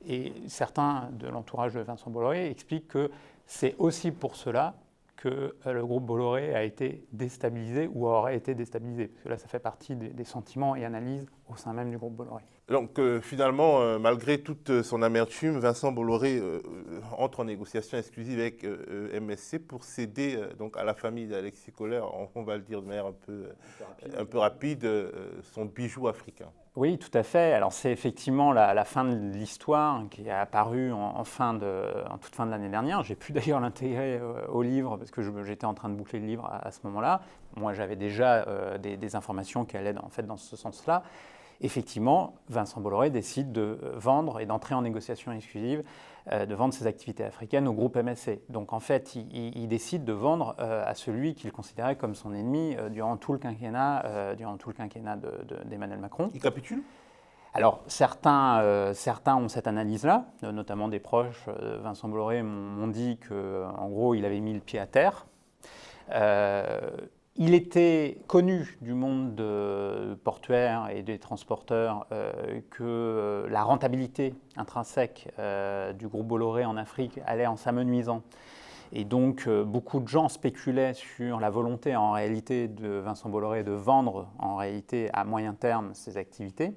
Et certains de l'entourage de Vincent Bolloré expliquent que c'est aussi pour cela que le groupe Bolloré a été déstabilisé ou aurait été déstabilisé. Parce que là, ça fait partie des sentiments et analyses au sein même du groupe Bolloré. Donc finalement, malgré toute son amertume, Vincent Bolloré entre en négociation exclusive avec MSC pour céder donc à la famille d'Alexis Kohler, on va le dire de manière un peu rapide, son bijou africain. Oui, tout à fait. Alors c'est effectivement la fin de l'histoire qui est apparue en toute fin de l'année dernière. J'ai pu d'ailleurs l'intégrer au livre parce que j'étais en train de boucler le livre à ce moment-là. Moi, j'avais déjà des informations qui allaient en fait dans ce sens-là. Effectivement, Vincent Bolloré décide de vendre et d'entrer en négociation exclusive, de vendre ses activités africaines au groupe MSC. Donc en fait, il décide de vendre à celui qu'il considérait comme son ennemi durant tout le quinquennat d'Emmanuel Macron. Il capitule ? Alors certains ont cette analyse-là, notamment des proches de Vincent Bolloré m'ont dit qu'en gros, il avait mis le pied à terre. Il était connu du monde portuaire et des transporteurs que la rentabilité intrinsèque du groupe Bolloré en Afrique allait en s'amenuisant. Et donc, beaucoup de gens spéculaient sur la volonté en réalité de Vincent Bolloré de vendre en réalité à moyen terme ses activités.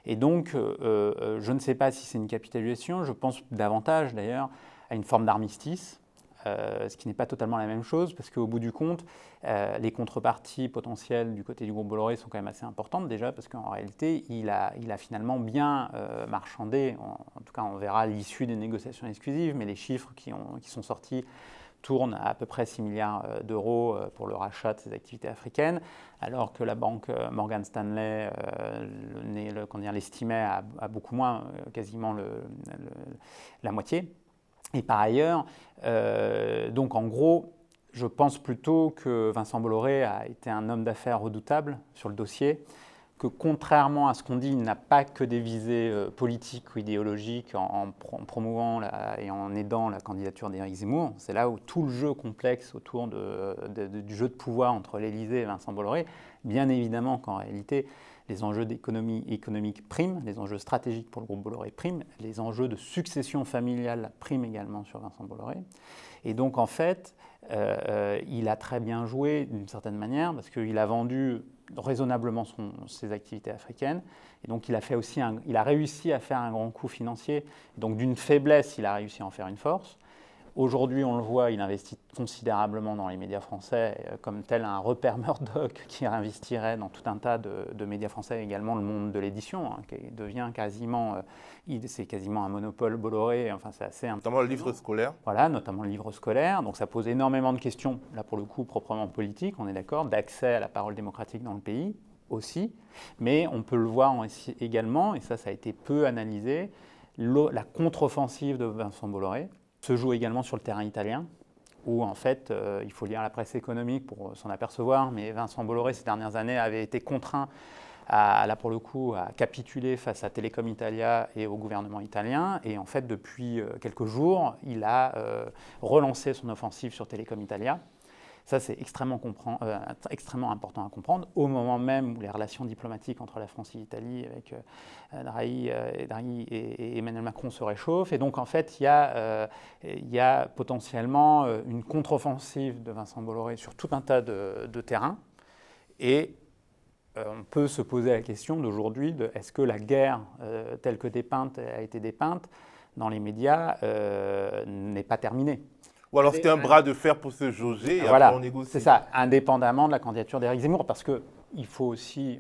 Et donc, je ne sais pas si c'est une capitalisation, je pense davantage d'ailleurs à une forme d'armistice. Ce qui n'est pas totalement la même chose, parce qu'au bout du compte, les contreparties potentielles du côté du groupe Bolloré sont quand même assez importantes déjà, parce qu'en réalité, il a finalement bien marchandé, en tout cas on verra à l'issue des négociations exclusives, mais les chiffres qui sont sortis tournent à peu près 6 milliards d'euros pour le rachat de ces activités africaines, alors que la banque Morgan Stanley l'estimait à beaucoup moins, quasiment la moitié. Et par ailleurs, donc en gros, je pense plutôt que Vincent Bolloré a été un homme d'affaires redoutable sur le dossier, que contrairement à ce qu'on dit, il n'a pas que des visées politiques ou idéologiques en promouvant et en aidant la candidature d'Éric Zemmour. C'est là où tout le jeu complexe autour du jeu de pouvoir entre l'Élysée et Vincent Bolloré, bien évidemment qu'en réalité, les enjeux d'économie économique priment, les enjeux stratégiques pour le groupe Bolloré priment, les enjeux de succession familiale priment également sur Vincent Bolloré. Et donc en fait, il a très bien joué d'une certaine manière parce qu'il a vendu raisonnablement ses activités africaines. Et donc il a réussi à faire un grand coup financier. Donc d'une faiblesse, il a réussi à en faire une force. Aujourd'hui, on le voit, il investit considérablement dans les médias français, comme tel un repère Murdoch qui investirait dans tout un tas de médias français, également le monde de l'édition, qui devient c'est quasiment un monopole Bolloré. Enfin, c'est assez notamment le livre scolaire. Voilà, notamment le livre scolaire. Donc ça pose énormément de questions, là pour le coup proprement politiques, on est d'accord, d'accès à la parole démocratique dans le pays aussi. Mais on peut le voir également, et ça a été peu analysé, la contre-offensive de Vincent Bolloré se joue également sur le terrain italien, où en fait, il faut lire la presse économique pour s'en apercevoir, mais Vincent Bolloré, ces dernières années, avait été contraint à capituler face à Telecom Italia et au gouvernement italien. Et en fait, depuis quelques jours, il a relancé son offensive sur Telecom Italia. Ça, c'est extrêmement important à comprendre, au moment même où les relations diplomatiques entre la France et l'Italie, avec Draghi et Emmanuel Macron, se réchauffent. Et donc, en fait, il y a potentiellement une contre-offensive de Vincent Bolloré sur tout un tas de terrains. Et on peut se poser la question d'aujourd'hui est-ce que la guerre telle que a été dépeinte dans les médias n'est pas terminée. Ou alors c'était un bras de fer pour se jauger et voilà, après on négocie. C'est ça, indépendamment de la candidature d'Éric Zemmour, parce qu'il faut aussi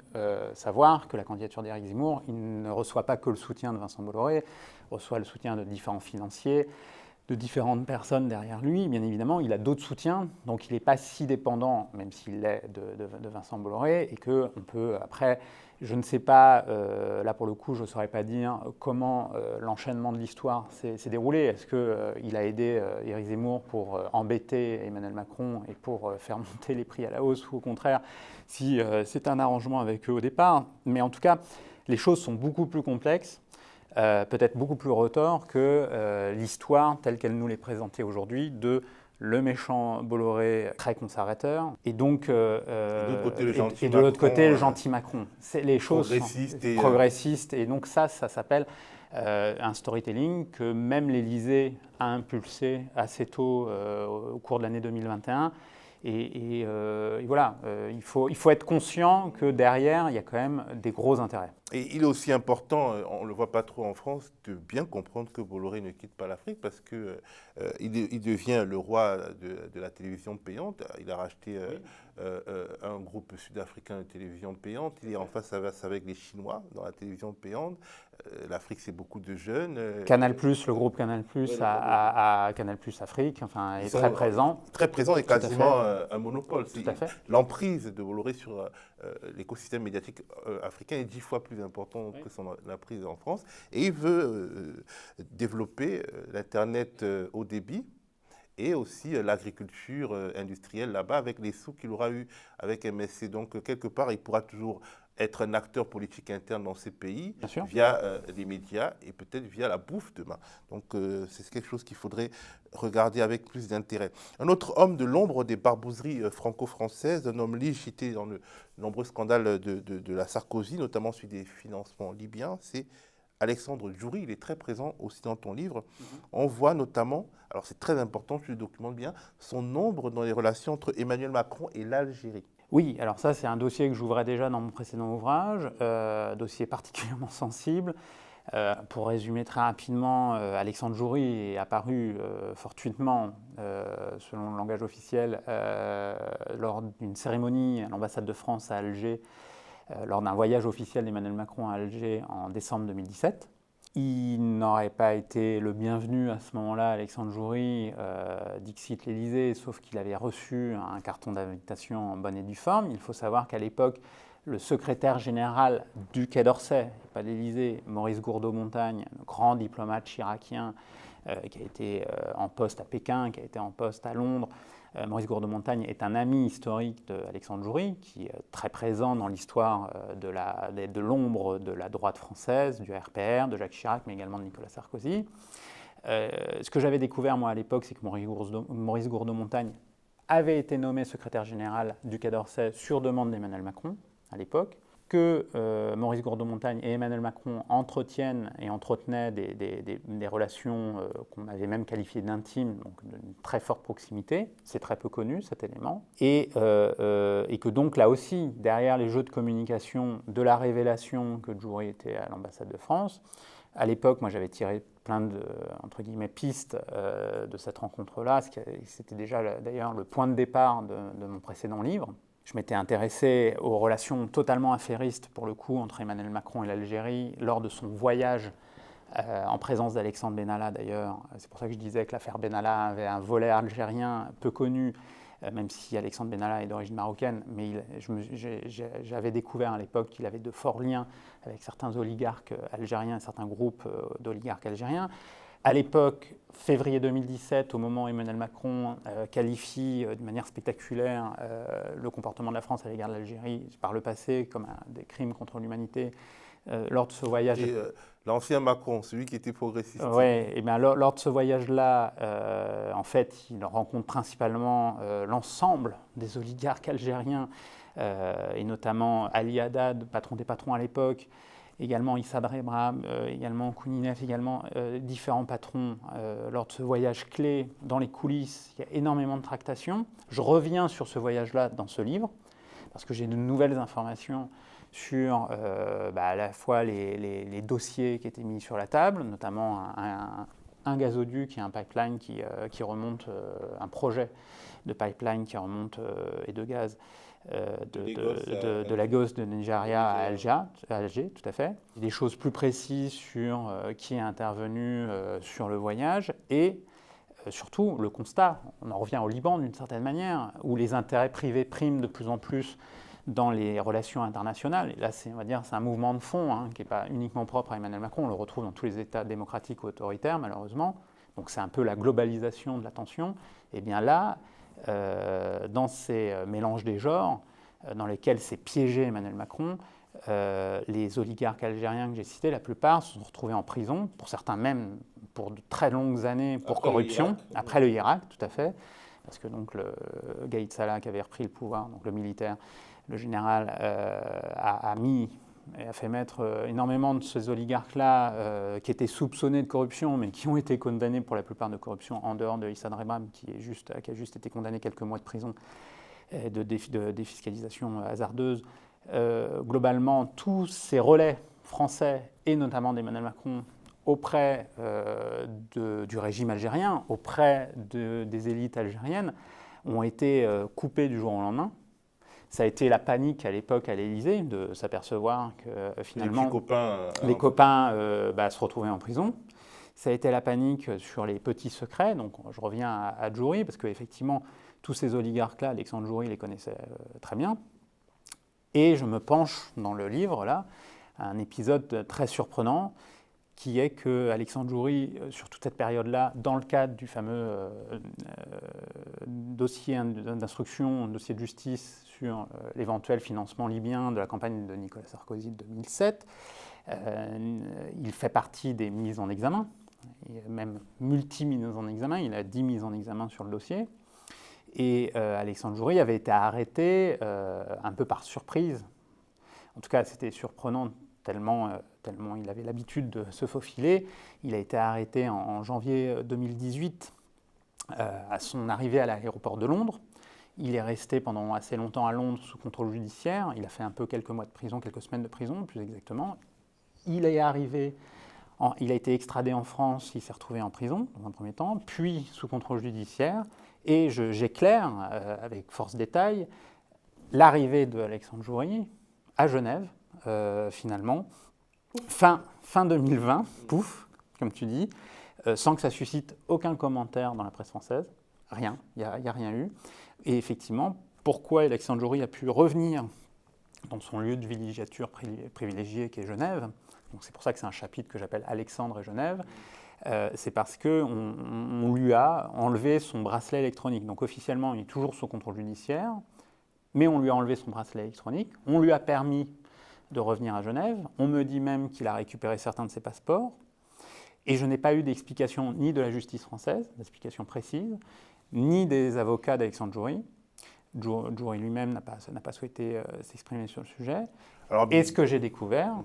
savoir que la candidature d'Éric Zemmour, il ne reçoit pas que le soutien de Vincent Bolloré, il reçoit le soutien de différents financiers, de différentes personnes derrière lui. Bien évidemment, il a d'autres soutiens, donc il n'est pas si dépendant, même s'il l'est, de Vincent Bolloré, et qu'on peut après... Je ne sais pas, là pour le coup, je ne saurais pas dire comment l'enchaînement de l'histoire s'est déroulé. Est-ce qu'il a aidé Éric Zemmour pour embêter Emmanuel Macron et pour faire monter les prix à la hausse, ou au contraire, si c'est un arrangement avec eux au départ. Mais en tout cas, les choses sont beaucoup plus complexes, peut-être beaucoup plus retors que l'histoire telle qu'elle nous l'est présentée aujourd'hui de le méchant Bolloré très conservateur et donc et de l'autre côté le gentil Macron. Les choses progressistes sont progressistes et donc ça s'appelle un storytelling que même l'Élysée a impulsé assez tôt au cours de l'année 2021. Et voilà, il faut être conscient que derrière, il y a quand même des gros intérêts. Et il est aussi important, on ne le voit pas trop en France, de bien comprendre que Bolloré ne quitte pas l'Afrique parce qu'il il devient le roi de la télévision payante. Il a racheté un groupe sud-africain de télévision payante. Il est en face avec les Chinois dans la télévision payante. L'Afrique, c'est beaucoup de jeunes. Canal+, le groupe Canal+, à Canal+ Afrique, enfin, est très présent. Très présent et quasiment un monopole. Tout à fait. L'emprise de Bolloré sur l'écosystème médiatique africain est 10 fois plus importante que son emprise en France. Et il veut développer l'Internet haut débit et aussi l'agriculture industrielle là-bas avec les sous qu'il aura eu avec MSC. Donc, quelque part, il pourra toujours être un acteur politique interne dans ces pays via les médias et peut-être via la bouffe demain. Donc c'est quelque chose qu'il faudrait regarder avec plus d'intérêt. Un autre homme de l'ombre des barbouzeries franco-françaises, un homme lié cité dans de nombreux scandales de la Sarkozy, notamment celui des financements libyens, c'est Alexandre Djouri. Il est très présent aussi dans ton livre. On voit notamment, alors c'est très important, tu le documentes bien, son ombre dans les relations entre Emmanuel Macron et l'Algérie. Oui, alors ça c'est un dossier que j'ouvrais déjà dans mon précédent ouvrage, dossier particulièrement sensible. Pour résumer très rapidement, Alexandre Djouri est apparu fortuitement, selon le langage officiel, lors d'une cérémonie à l'ambassade de France à Alger, lors d'un voyage officiel d'Emmanuel Macron à Alger en décembre 2017. Il n'aurait pas été le bienvenu à ce moment-là, Alexandre Djouri, dixit l'Élysée, sauf qu'il avait reçu un carton d'invitation en bonne et due forme. Il faut savoir qu'à l'époque, le secrétaire général du Quai d'Orsay, pas l'Élysée, Maurice Gourdeau-Montagne, grand diplomate chiracien qui a été en poste à Pékin, qui a été en poste à Londres, Maurice Gourdeau-Montagne est un ami historique d'Alexandre Djouri, qui est très présent dans l'histoire de l'ombre de la droite française, du RPR, de Jacques Chirac, mais également de Nicolas Sarkozy. Ce que j'avais découvert, moi, à l'époque, c'est que Maurice Gourdeau-Montagne avait été nommé secrétaire général du Quai d'Orsay sur demande d'Emmanuel Macron, à l'époque, que Maurice Gourdeau-Montagne et Emmanuel Macron entretiennent et entretenaient des relations qu'on avait même qualifiées d'intimes, donc d'une très forte proximité. C'est très peu connu, cet élément. Et que donc, là aussi, derrière les jeux de communication de la révélation que Djouri était à l'ambassade de France, à l'époque, moi, j'avais tiré plein de, entre guillemets, pistes de cette rencontre-là. C'était déjà, d'ailleurs, le point de départ de mon précédent livre. Je m'étais intéressé aux relations totalement affairistes, pour le coup, entre Emmanuel Macron et l'Algérie lors de son voyage en présence d'Alexandre Benalla, d'ailleurs. C'est pour ça que je disais que l'affaire Benalla avait un volet algérien peu connu, même si Alexandre Benalla est d'origine marocaine. Mais j'avais découvert à l'époque qu'il avait de forts liens avec certains oligarques algériens, certains groupes d'oligarques algériens. À l'époque, février 2017, au moment où Emmanuel Macron qualifie de manière spectaculaire le comportement de la France à l'égard de l'Algérie par le passé comme des crimes contre l'humanité, lors de ce voyage... Et l'ancien Macron, celui qui était progressiste. Oui, et bien lors de ce voyage-là, en fait, il rencontre principalement l'ensemble des oligarques algériens, et notamment Ali Haddad, patron des patrons à l'époque, également Issa Drebra, également Kouninef, également différents patrons lors de ce voyage clé dans les coulisses. Il y a énormément de tractations. Je reviens sur ce voyage-là dans ce livre, parce que j'ai de nouvelles informations sur à la fois les dossiers qui étaient mis sur la table, notamment un gazoduc et un pipeline qui remonte, un projet de pipeline qui remonte et de gaz, de Lagos de Nigeria à Alger, tout à fait. Des choses plus précises sur qui est intervenu sur le voyage et surtout le constat, on en revient au Liban d'une certaine manière, où les intérêts privés priment de plus en plus dans les relations internationales. Et là, on va dire, c'est un mouvement de fond qui n'est pas uniquement propre à Emmanuel Macron, on le retrouve dans tous les États démocratiques ou autoritaires, malheureusement. Donc c'est un peu la globalisation de l'attention. Et bien là, dans ces mélanges des genres, dans lesquels s'est piégé Emmanuel Macron, Les oligarques algériens que j'ai cités, la plupart se sont retrouvés en prison, pour certains même pour de très longues années pour corruption, après le Irak, tout à fait, parce que donc Gaïd Salah qui avait repris le pouvoir, donc le militaire, le général, a fait mettre énormément de ces oligarques-là qui étaient soupçonnés de corruption, mais qui ont été condamnés pour la plupart de corruption, en dehors de Issad Rebab, qui a juste été condamné quelques mois de prison de défiscalisation hasardeuse. Globalement, tous ces relais français, et notamment d'Emmanuel Macron, auprès du régime algérien, auprès des élites algériennes, ont été coupés du jour au lendemain. Ça a été la panique à l'époque à l'Élysée de s'apercevoir que finalement les copains se retrouvaient en prison. Ça a été la panique sur les petits secrets. Donc je reviens à Djouri, parce qu'effectivement, tous ces oligarques-là, Alexandre Djouri les connaissait très bien. Et je me penche dans le livre, là, à un épisode très surprenant, qui est qu'Alexandre Djouri, sur toute cette période-là, dans le cadre du fameux dossier d'instruction, dossier de justice sur l'éventuel financement libyen de la campagne de Nicolas Sarkozy de 2007, il fait partie des mises en examen, même multi-mises en examen, il a 10 mises en examen sur le dossier. Et Alexandre Djouri avait été arrêté un peu par surprise. En tout cas, c'était surprenant tellement il avait l'habitude de se faufiler. Il a été arrêté en janvier 2018 à son arrivée à l'aéroport de Londres. Il est resté pendant assez longtemps à Londres sous contrôle judiciaire. Il a fait un peu quelques mois de prison, quelques semaines de prison, plus exactement. Il a été extradé en France, il s'est retrouvé en prison dans un premier temps, puis sous contrôle judiciaire. Et j'éclaire avec force détail l'arrivée de Alexandre Djouri à Genève, finalement, fin 2020, pouf, comme tu dis, sans que ça suscite aucun commentaire dans la presse française, rien, il n'y a rien eu. Et effectivement, pourquoi Alexandre Djouri a pu revenir dans son lieu de villégiature privilégié qui est Genève, donc c'est pour ça que c'est un chapitre que j'appelle Alexandre et Genève, c'est parce qu'on lui a enlevé son bracelet électronique. Donc officiellement, il est toujours sous contrôle judiciaire, mais on lui a enlevé son bracelet électronique. On lui a permis de revenir à Genève. On me dit même qu'il a récupéré certains de ses passeports. Et je n'ai pas eu d'explication ni de la justice française, d'explication précise, ni des avocats d'Alexandre Djouri. Djouri lui-même n'a pas souhaité s'exprimer sur le sujet. Alors, et ce que j'ai découvert,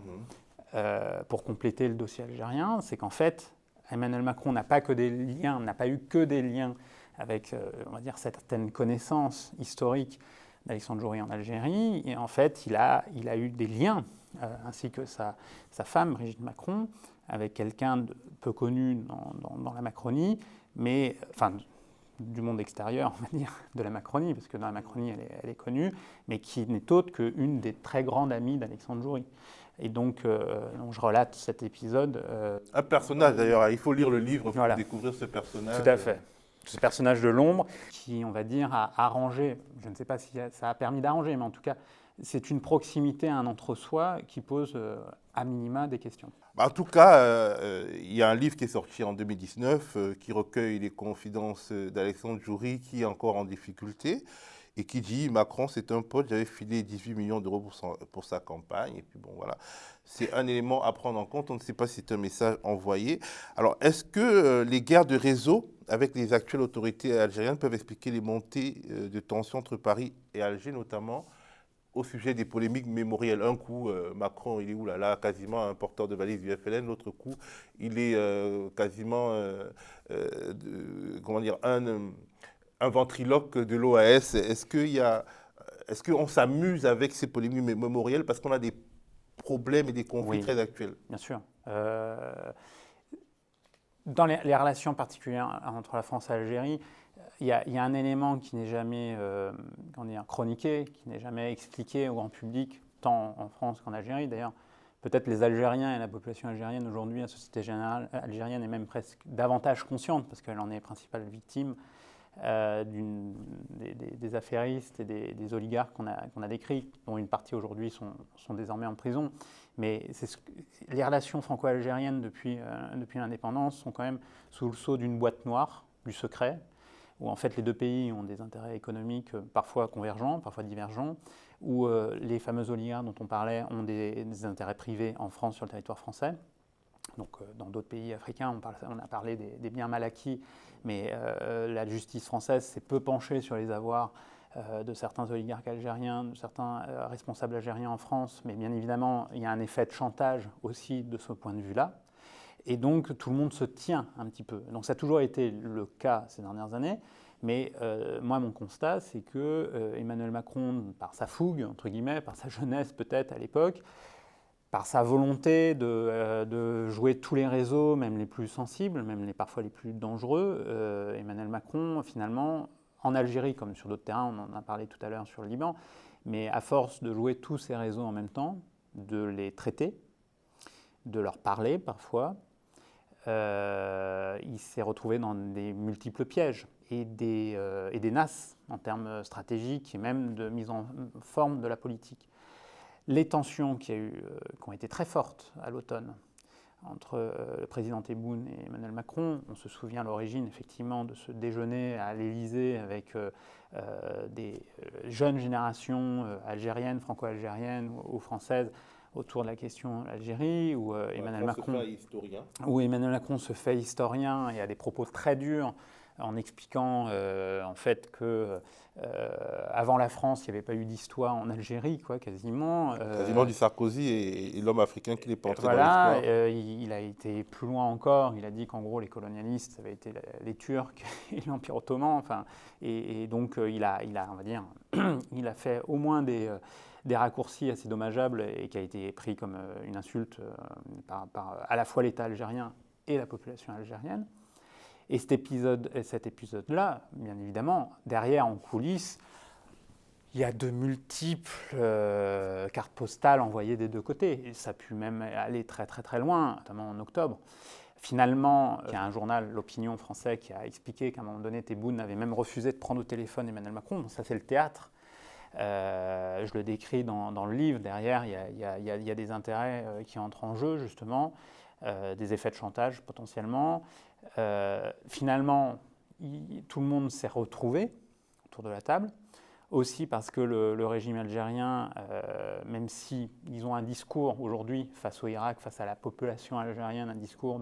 pour compléter le dossier algérien, c'est qu'en fait, Emmanuel Macron n'a pas eu que des liens avec, on va dire, certaines connaissances historiques d'Alexandre Djouri en Algérie. Et en fait, il a eu des liens, ainsi que sa femme, Brigitte Macron, avec quelqu'un de peu connu dans la Macronie, mais, enfin, du monde extérieur, on va dire, de la Macronie, parce que dans la Macronie, elle est connue, mais qui n'est autre qu'une des très grandes amies d'Alexandre Djouri. Et donc, je relate cet épisode. Un personnage d'ailleurs, il faut lire le livre pour découvrir ce personnage. Tout à fait. Ce personnage de l'ombre qui, on va dire, a arrangé, je ne sais pas si ça a permis d'arranger, mais en tout cas, c'est une proximité, un entre-soi qui pose à minima des questions. En tout cas, il y a un livre qui est sorti en 2019 qui recueille les confidences d'Alexandre Djouri qui est encore en difficulté et qui dit « Macron, c'est un pote, j'avais filé 18 millions d'euros pour sa campagne. » Et puis bon, voilà, c'est un élément à prendre en compte. On ne sait pas si c'est un message envoyé. Alors, est-ce que les guerres de réseau avec les actuelles autorités algériennes peuvent expliquer les montées de tensions entre Paris et Alger, notamment au sujet des polémiques mémorielles? Un coup, Macron, il est où là, quasiment un porteur de valise du FLN. L'autre coup, il est quasiment, un ventriloque de l'OAS. Est-ce qu'on s'amuse avec ces polémiques mémorielles parce qu'on a des problèmes et des conflits très actuels? Bien sûr. Dans les relations particulières entre la France et l'Algérie, il y a un élément qui n'est jamais chroniqué, qui n'est jamais expliqué au grand public, tant en France qu'en Algérie. D'ailleurs, peut-être les Algériens et la population algérienne aujourd'hui, la société générale algérienne est même presque davantage consciente, parce qu'elle en est principale victime, des affairistes et des oligarques qu'on a décrits, dont une partie aujourd'hui sont désormais en prison. Mais les relations franco-algériennes depuis l'indépendance sont quand même sous le sceau d'une boîte noire, du secret, où en fait les deux pays ont des intérêts économiques parfois convergents, parfois divergents, où les fameux oligarques dont on parlait ont des intérêts privés en France, sur le territoire français. Donc, dans d'autres pays africains, on a parlé des biens mal acquis, mais la justice française s'est peu penchée sur les avoirs de certains oligarques algériens, de certains responsables algériens en France, mais bien évidemment, il y a un effet de chantage aussi de ce point de vue-là. Et donc, tout le monde se tient un petit peu. Donc, ça a toujours été le cas ces dernières années. Mais moi, mon constat, c'est que Emmanuel Macron, par sa fougue, entre guillemets, par sa jeunesse peut-être à l'époque, par sa volonté de jouer tous les réseaux, même les plus sensibles, même parfois les plus dangereux, Emmanuel Macron, finalement, en Algérie, comme sur d'autres terrains, on en a parlé tout à l'heure sur le Liban, mais à force de jouer tous ces réseaux en même temps, de les traiter, de leur parler parfois, il s'est retrouvé dans des multiples pièges et des nasses en termes stratégiques et même de mise en forme de la politique. Les tensions qui ont été très fortes à l'automne entre le président Tebboune et Emmanuel Macron, on se souvient à l'origine effectivement de ce déjeuner à l'Élysée avec des jeunes générations algériennes, franco-algériennes ou françaises, autour de la question Algérie, où Emmanuel Macron se fait historien et a des propos très durs en expliquant en fait que avant la France, il n'y avait pas eu d'histoire en Algérie, quoi, quasiment. Quasiment du Sarkozy et l'homme africain qui n'est pas entré dans Voilà, l'histoire. Il a été plus loin encore. Il a dit qu'en gros, les colonialistes, ça avait été les Turcs et l'Empire ottoman. Enfin, et donc, il a, on va dire, il a fait au moins des raccourcis assez dommageables et qui a été pris comme une insulte par à la fois l'État algérien et la population algérienne. Et cet épisode-là, bien évidemment, derrière, en coulisses, il y a de multiples cartes postales envoyées des deux côtés. Et ça a pu même aller très très très loin, notamment en octobre. Finalement, il y a un journal, L'Opinion français, qui a expliqué qu'à un moment donné, Tebboune avait même refusé de prendre au téléphone Emmanuel Macron. Ça, c'est le théâtre. Je le décris dans le livre. Derrière, il y a des intérêts qui entrent en jeu, justement, des effets de chantage potentiellement. Finalement, tout le monde s'est retrouvé autour de la table, aussi parce que le régime algérien, même s'ils ont un discours aujourd'hui face au Irak, face à la population algérienne, un discours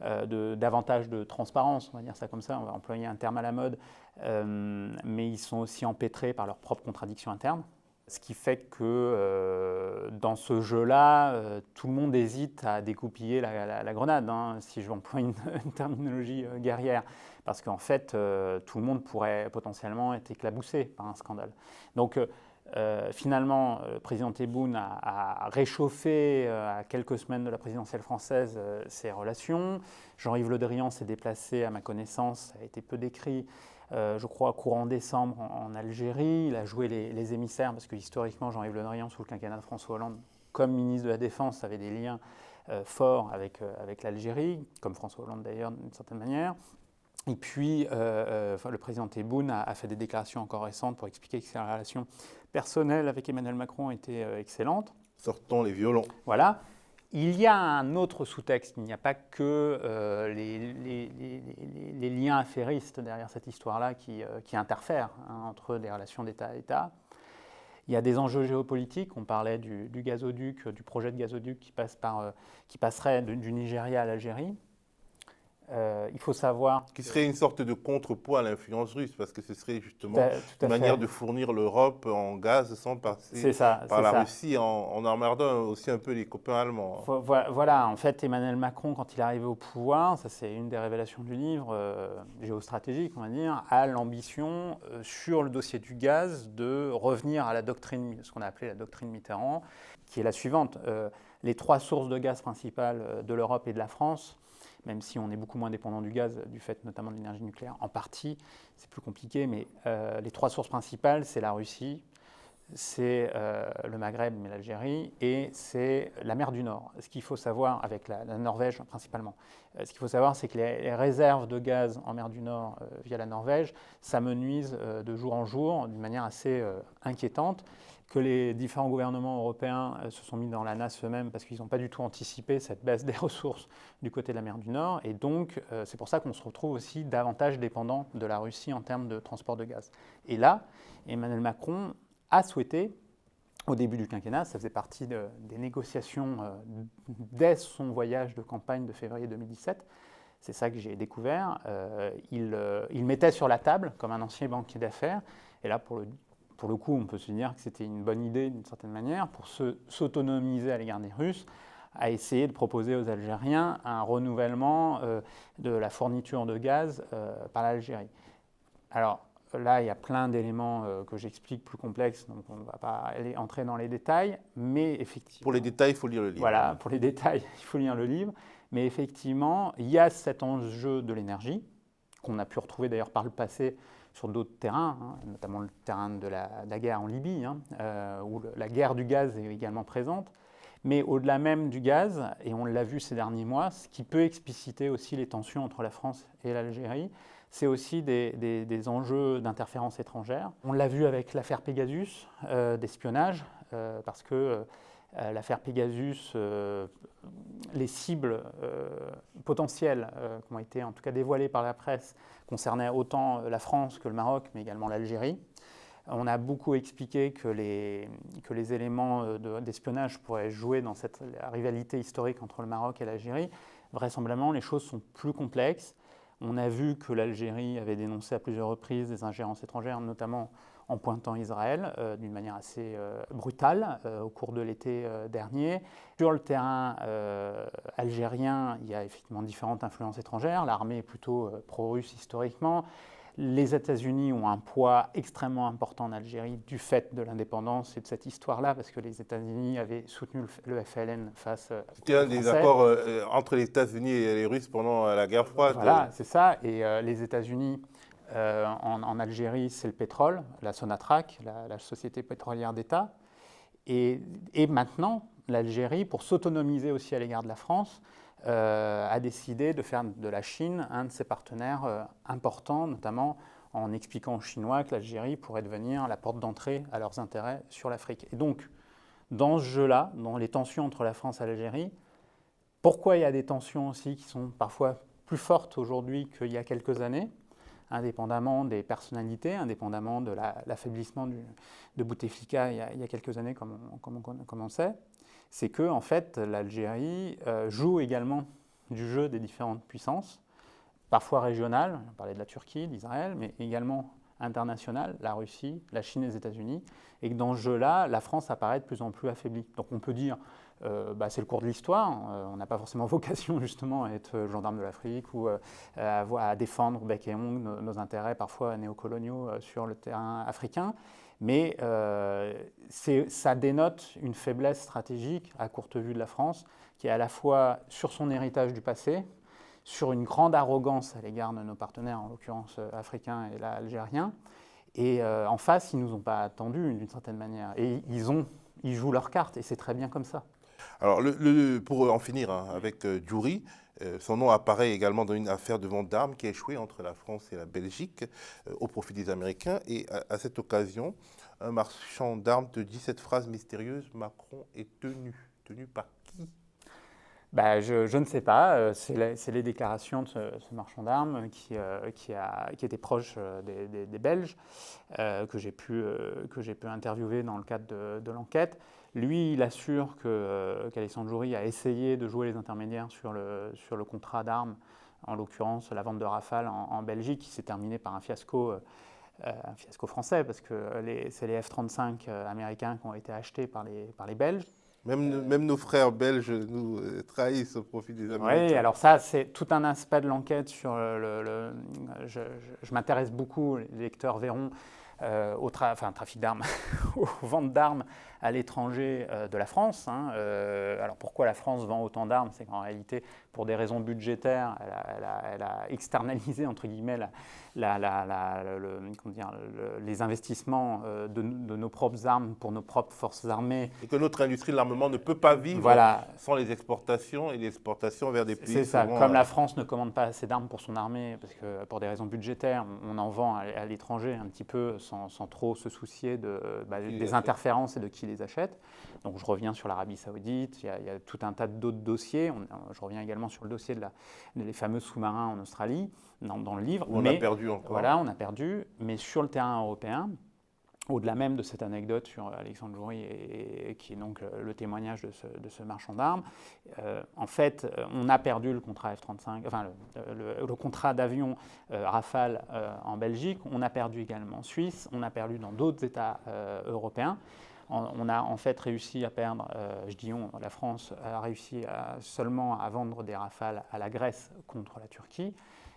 davantage de transparence, on va dire ça comme ça, on va employer un terme à la mode, mais ils sont aussi empêtrés par leurs propres contradictions internes. Ce qui fait que dans ce jeu-là, tout le monde hésite à découpiller la grenade, hein, si je vais employer une terminologie guerrière, parce qu'en fait, tout le monde pourrait potentiellement être éclaboussé par un scandale. Donc finalement, le président Tebboune a réchauffé à quelques semaines de la présidentielle française ses relations. Jean-Yves Le Drian s'est déplacé, à ma connaissance, ça a été peu décrit, je crois, courant décembre en Algérie. Il a joué les émissaires, parce que historiquement, Jean-Yves Le Drian, sous le quinquennat de François Hollande, comme ministre de la Défense, avait des liens forts avec l'Algérie, comme François Hollande d'ailleurs, d'une certaine manière. Et puis, le président Tebboune a fait des déclarations encore récentes pour expliquer que ses relations personnelles avec Emmanuel Macron étaient excellentes. Sortons les violons. Voilà. Il y a un autre sous-texte, il n'y a pas que les liens affairistes derrière cette histoire-là qui interfèrent entre des relations d'État à État. Il y a des enjeux géopolitiques, on parlait du gazoduc, du projet de gazoduc qui passerait du Nigeria à l'Algérie. Il faut savoir... Qui serait une sorte de contrepoids à l'influence russe, parce que ce serait justement une manière de fournir l'Europe en gaz sans passer par la Russie, en emmerdant aussi un peu les copains allemands. Voilà, en fait, Emmanuel Macron, quand il est arrivé au pouvoir, ça c'est une des révélations du livre, géostratégique, on va dire, a l'ambition, sur le dossier du gaz, de revenir à la doctrine, ce qu'on a appelé la doctrine Mitterrand, qui est la suivante. Les trois sources de gaz principales de l'Europe et de la France, même si on est beaucoup moins dépendant du gaz, du fait notamment de l'énergie nucléaire, en partie, c'est plus compliqué, mais les trois sources principales, c'est la Russie, c'est le Maghreb, mais l'Algérie, et c'est la mer du Nord. Ce qu'il faut savoir, avec la Norvège principalement, ce qu'il faut savoir, c'est que les réserves de gaz en mer du Nord via la Norvège s'amenuisent de jour en jour d'une manière assez inquiétante, que les différents gouvernements européens se sont mis dans la nasse eux-mêmes parce qu'ils n'ont pas du tout anticipé cette baisse des ressources du côté de la mer du Nord. Et donc, c'est pour ça qu'on se retrouve aussi davantage dépendant de la Russie en termes de transport de gaz. Et là, Emmanuel Macron a souhaité au début du quinquennat. Ça faisait partie des négociations dès son voyage de campagne de février 2017. C'est ça que j'ai découvert. Il mettait sur la table, comme un ancien banquier d'affaires, et là, pour le coup, on peut se dire que c'était une bonne idée, d'une certaine manière, pour s'autonomiser à l'égard des Russes, à essayer de proposer aux Algériens un renouvellement de la fourniture de gaz par l'Algérie. Alors là, il y a plein d'éléments que j'explique plus complexes, donc on ne va pas entrer dans les détails, mais effectivement... Pour les détails, il faut lire le livre. Voilà, pour les détails, il faut lire le livre. Mais effectivement, il y a cet enjeu de l'énergie, qu'on a pu retrouver d'ailleurs par le passé sur d'autres terrains, notamment le terrain de la guerre en Libye, où la guerre du gaz est également présente. Mais au-delà même du gaz, et on l'a vu ces derniers mois, ce qui peut expliciter aussi les tensions entre la France et l'Algérie, c'est aussi des enjeux d'interférence étrangère. On l'a vu avec l'affaire Pegasus, d'espionnage, parce que l'affaire Pegasus, les cibles potentielles qui ont été en tout cas dévoilées par la presse concernaient autant la France que le Maroc, mais également l'Algérie. On a beaucoup expliqué que les éléments d'espionnage pourraient jouer dans cette rivalité historique entre le Maroc et l'Algérie. Vraisemblablement, les choses sont plus complexes. On a vu que l'Algérie avait dénoncé à plusieurs reprises des ingérences étrangères, notamment en pointant Israël d'une manière assez brutale au cours de l'été dernier. Sur le terrain algérien, il y a effectivement différentes influences étrangères. L'armée est plutôt pro-russe historiquement. Les États-Unis ont un poids extrêmement important en Algérie du fait de l'indépendance et de cette histoire-là, parce que les États-Unis avaient soutenu le FLN face aux Français. C'était un des accords entre les États-Unis et les Russes pendant la guerre froide. Voilà, c'est ça. Et les États-Unis, en Algérie, c'est le pétrole, la Sonatrach, la société pétrolière d'État. Et maintenant, l'Algérie, pour s'autonomiser aussi à l'égard de la France, a décidé de faire de la Chine un de ses partenaires importants, notamment en expliquant aux Chinois que l'Algérie pourrait devenir la porte d'entrée à leurs intérêts sur l'Afrique. Et donc, dans ce jeu-là, dans les tensions entre la France et l'Algérie, pourquoi il y a des tensions aussi qui sont parfois plus fortes aujourd'hui qu'il y a quelques années, indépendamment des personnalités, indépendamment de l'affaiblissement de Bouteflika il y a quelques années, comme on sait, c'est que en fait, l'Algérie joue également du jeu des différentes puissances, parfois régionales, on parlait de la Turquie, d'Israël, mais également internationales, la Russie, la Chine et les États-Unis, et que dans ce jeu-là, la France apparaît de plus en plus affaiblie. Donc on peut dire, c'est le cours de l'histoire, on n'a pas forcément vocation justement à être gendarme de l'Afrique ou à défendre bec et ongle nos intérêts parfois néocoloniaux sur le terrain africain, mais ça dénote une faiblesse stratégique à courte vue de la France, qui est à la fois sur son héritage du passé, sur une grande arrogance à l'égard de nos partenaires, en l'occurrence africains et algériens, et en face, ils ne nous ont pas attendus d'une certaine manière, et ils jouent leurs cartes, et c'est très bien comme ça. Alors, pour en finir avec Djouri, son nom apparaît également dans une affaire de vente d'armes qui a échoué entre la France et la Belgique au profit des Américains. Et à cette occasion, un marchand d'armes te dit cette phrase mystérieuse: Macron est tenu. Tenu par qui? Je ne sais pas. C'est les déclarations de ce marchand d'armes qui était proche des Belges, que j'ai pu interviewer dans le cadre de l'enquête. Lui, il assure qu'Alexandre Djouri a essayé de jouer les intermédiaires sur le contrat d'armes, en l'occurrence la vente de Rafale en Belgique, qui s'est terminé par un fiasco français, parce que c'est les F-35 américains qui ont été achetés par les Belges. Même nos frères belges nous trahissent au profit des Américains. Oui, alors ça, c'est tout un aspect de l'enquête sur je m'intéresse beaucoup, les lecteurs verront, au trafic d'armes, aux ventes d'armes à l'étranger de la France. Alors pourquoi la France vend autant d'armes? C'est qu'en réalité, pour des raisons budgétaires, elle a externalisé, entre guillemets, les investissements de nos propres armes pour nos propres forces armées. Et que notre industrie de l'armement ne peut pas vivre sans les exportations et l'exportation vers des pays. C'est ça, comme la France ne commande pas assez d'armes pour son armée, parce que pour des raisons budgétaires, on en vend à l'étranger un petit peu sans trop se soucier des interférences et de qui les achète. Donc je reviens sur l'Arabie Saoudite, il y a tout un tas d'autres dossiers. Je reviens également sur le dossier des fameux sous-marins en Australie, dans le livre. On a perdu encore. Voilà, on a perdu. Mais sur le terrain européen, au-delà même de cette anecdote sur Alexandre Joury, et qui est donc le témoignage de ce marchand d'armes. En fait, on a perdu le contrat F-35, enfin le contrat d'avion Rafale en Belgique, on a perdu également en Suisse, on a perdu dans d'autres États européens. On a en fait réussi à perdre, je dis on, la France a réussi seulement à vendre des Rafales à la Grèce contre la Turquie.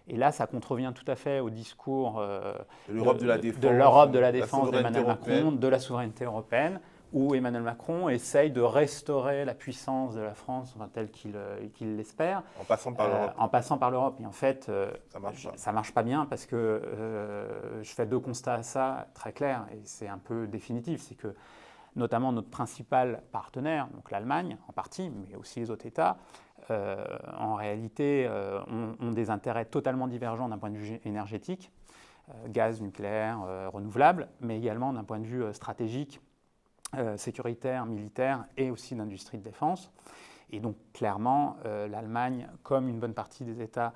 Et là, ça contrevient tout à fait au discours de l'Europe de la défense d'Emmanuel Macron, de la souveraineté européenne, où Emmanuel Macron essaye de restaurer la puissance de la France, enfin, telle qu'il l'espère. En passant par l'Europe. En passant par l'Europe. Et en fait, ça marche pas bien parce que je fais deux constats à ça très clairs, et c'est un peu définitif. C'est que notamment notre principal partenaire, donc l'Allemagne en partie, mais aussi les autres États, en réalité, ont des intérêts totalement divergents d'un point de vue énergétique, gaz, nucléaire, renouvelable, mais également d'un point de vue stratégique, sécuritaire, militaire et aussi d'industrie de défense. Et donc, clairement, l'Allemagne, comme une bonne partie des États,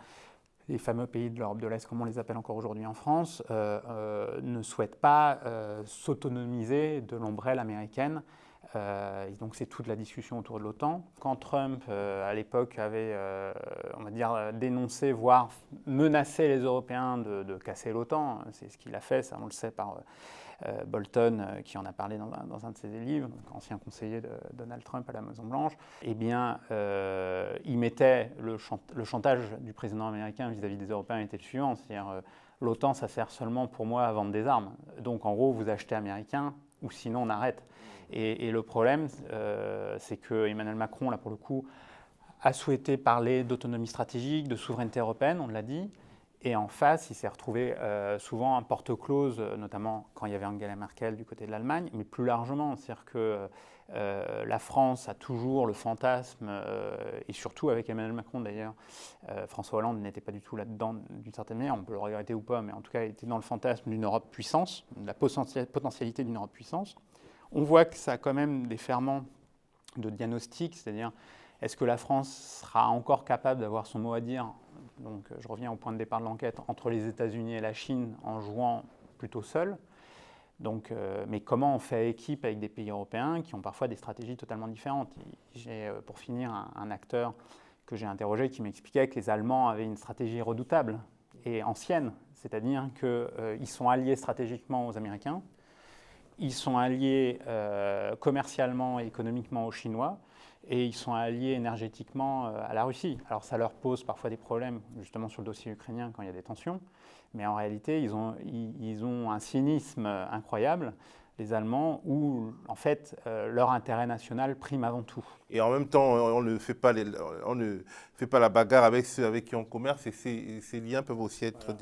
les fameux pays de l'Europe de l'Est, comme on les appelle encore aujourd'hui en France, ne souhaitent pas s'autonomiser de l'ombrelle américaine. Et donc c'est toute la discussion autour de l'OTAN. Quand Trump, à l'époque, avait, on va dire, dénoncé, voire menacé les Européens de casser l'OTAN, c'est ce qu'il a fait, ça on le sait par Bolton, qui en a parlé dans un de ses livres, donc ancien conseiller de Donald Trump à la Maison-Blanche, eh bien, il mettait le chantage du président américain vis-à-vis des Européens était le suivant, c'est-à-dire l'OTAN, ça sert seulement pour moi à vendre des armes. Donc en gros, vous achetez américain, ou sinon on arrête. Et le problème, c'est que Emmanuel Macron, là pour le coup, a souhaité parler d'autonomie stratégique, de souveraineté européenne, on l'a dit, et en face, il s'est retrouvé souvent un porte-clause, notamment quand il y avait Angela Merkel du côté de l'Allemagne, mais plus largement, c'est-à-dire que la France a toujours le fantasme, et surtout avec Emmanuel Macron d'ailleurs, François Hollande n'était pas du tout là-dedans d'une certaine manière, on peut le regretter ou pas, mais en tout cas il était dans le fantasme d'une Europe puissance, de la potentialité d'une Europe puissance. On voit que ça a quand même des ferments de diagnostic, c'est-à-dire est-ce que la France sera encore capable d'avoir son mot à dire? Donc je reviens au point de départ de l'enquête, entre les États-Unis et la Chine en jouant plutôt seul. Donc, mais comment on fait équipe avec des pays européens qui ont parfois des stratégies totalement différentes? J'ai pour finir un acteur que j'ai interrogé qui m'expliquait que les Allemands avaient une stratégie redoutable et ancienne, c'est-à-dire qu'ils sont alliés stratégiquement aux Américains, ils sont alliés commercialement et économiquement aux Chinois, et ils sont alliés énergétiquement à la Russie. Alors ça leur pose parfois des problèmes, justement sur le dossier ukrainien quand il y a des tensions, mais en réalité ils ont un cynisme incroyable, les Allemands, où en fait leur intérêt national prime avant tout. Et en même temps, on ne fait pas la bagarre avec ceux avec qui on commerce, et ces liens peuvent aussi être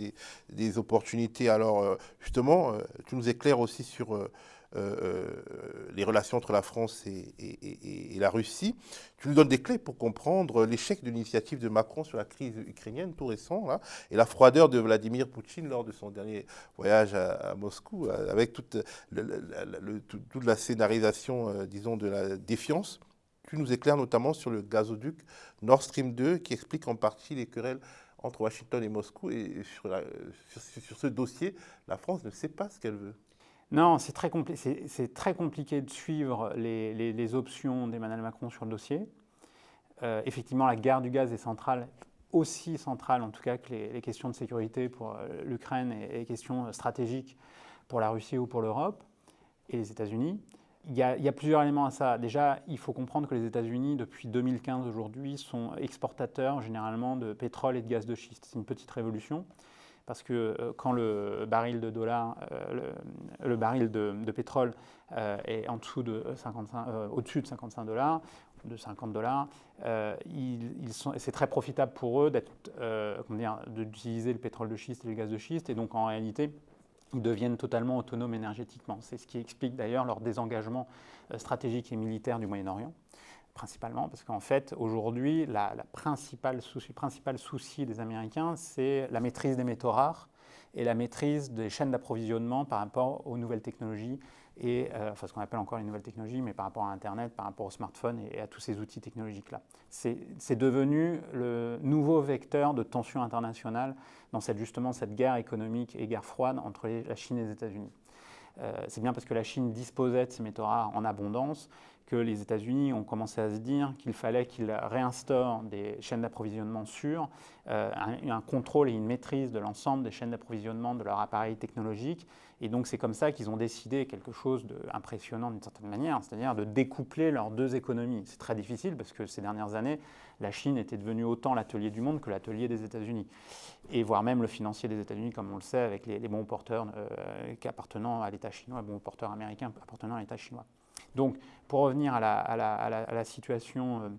des opportunités. Alors justement, tu nous éclaires aussi sur les relations entre la France et la Russie. Tu nous donnes des clés pour comprendre l'échec de l'initiative de Macron sur la crise ukrainienne, tout récent, là, et la froideur de Vladimir Poutine lors de son dernier voyage à Moscou, avec toute la scénarisation, disons, de la défiance. Tu nous éclaires notamment sur le gazoduc Nord Stream 2, qui explique en partie les querelles entre Washington et Moscou. Et sur ce dossier, la France ne sait pas ce qu'elle veut. Non, c'est très compliqué de suivre les options d'Emmanuel Macron sur le dossier. Effectivement, la guerre du gaz est centrale, aussi centrale en tout cas que les questions de sécurité pour l'Ukraine et les questions stratégiques pour la Russie ou pour l'Europe et les États-Unis. Il y a plusieurs éléments à ça. Déjà, il faut comprendre que les États-Unis, depuis 2015 aujourd'hui, sont exportateurs généralement de pétrole et de gaz de schiste. C'est une petite révolution. Parce que quand le baril de pétrole est en dessous de au-dessus de 55 $, de 50 $, c'est très profitable pour eux d'utiliser le pétrole de schiste et le gaz de schiste. Et donc en réalité, ils deviennent totalement autonomes énergétiquement. C'est ce qui explique d'ailleurs leur désengagement stratégique et militaire du Moyen-Orient. Principalement, parce qu'en fait, aujourd'hui, le principal souci des Américains, c'est la maîtrise des métaux rares et la maîtrise des chaînes d'approvisionnement par rapport aux nouvelles technologies, et enfin ce qu'on appelle encore les nouvelles technologies, mais par rapport à Internet, par rapport aux smartphones et à tous ces outils technologiques-là. C'est devenu le nouveau vecteur de tension internationale dans cette guerre économique et guerre froide entre la Chine et les États-Unis. c'est bien parce que la Chine disposait de ces métaux rares en abondance que les États-Unis ont commencé à se dire qu'il fallait qu'ils réinstaurent des chaînes d'approvisionnement sûres, un contrôle et une maîtrise de l'ensemble des chaînes d'approvisionnement de leur appareil technologique. Et donc c'est comme ça qu'ils ont décidé quelque chose d'impressionnant d'une certaine manière, c'est-à-dire de découpler leurs deux économies. C'est très difficile parce que ces dernières années, la Chine était devenue autant l'atelier du monde que l'atelier des États-Unis. Et voire même le financier des États-Unis, comme on le sait, avec les bons porteurs appartenant à l'État chinois, bons porteurs américains appartenant à l'État chinois. Donc, pour revenir à la situation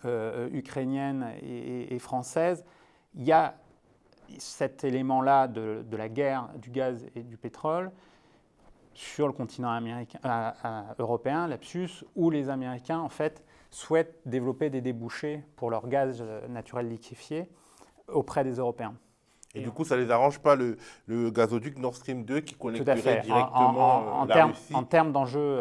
ukrainienne et française, il y a cet élément-là de la guerre du gaz et du pétrole sur le continent européen, lapsus, où les Américains, en fait, souhaitent développer des débouchés pour leur gaz naturel liquéfié auprès des Européens. Et du coup, ça ne les arrange pas le gazoduc Nord Stream 2 qui connecterait directement la Russie. En termes d'enjeux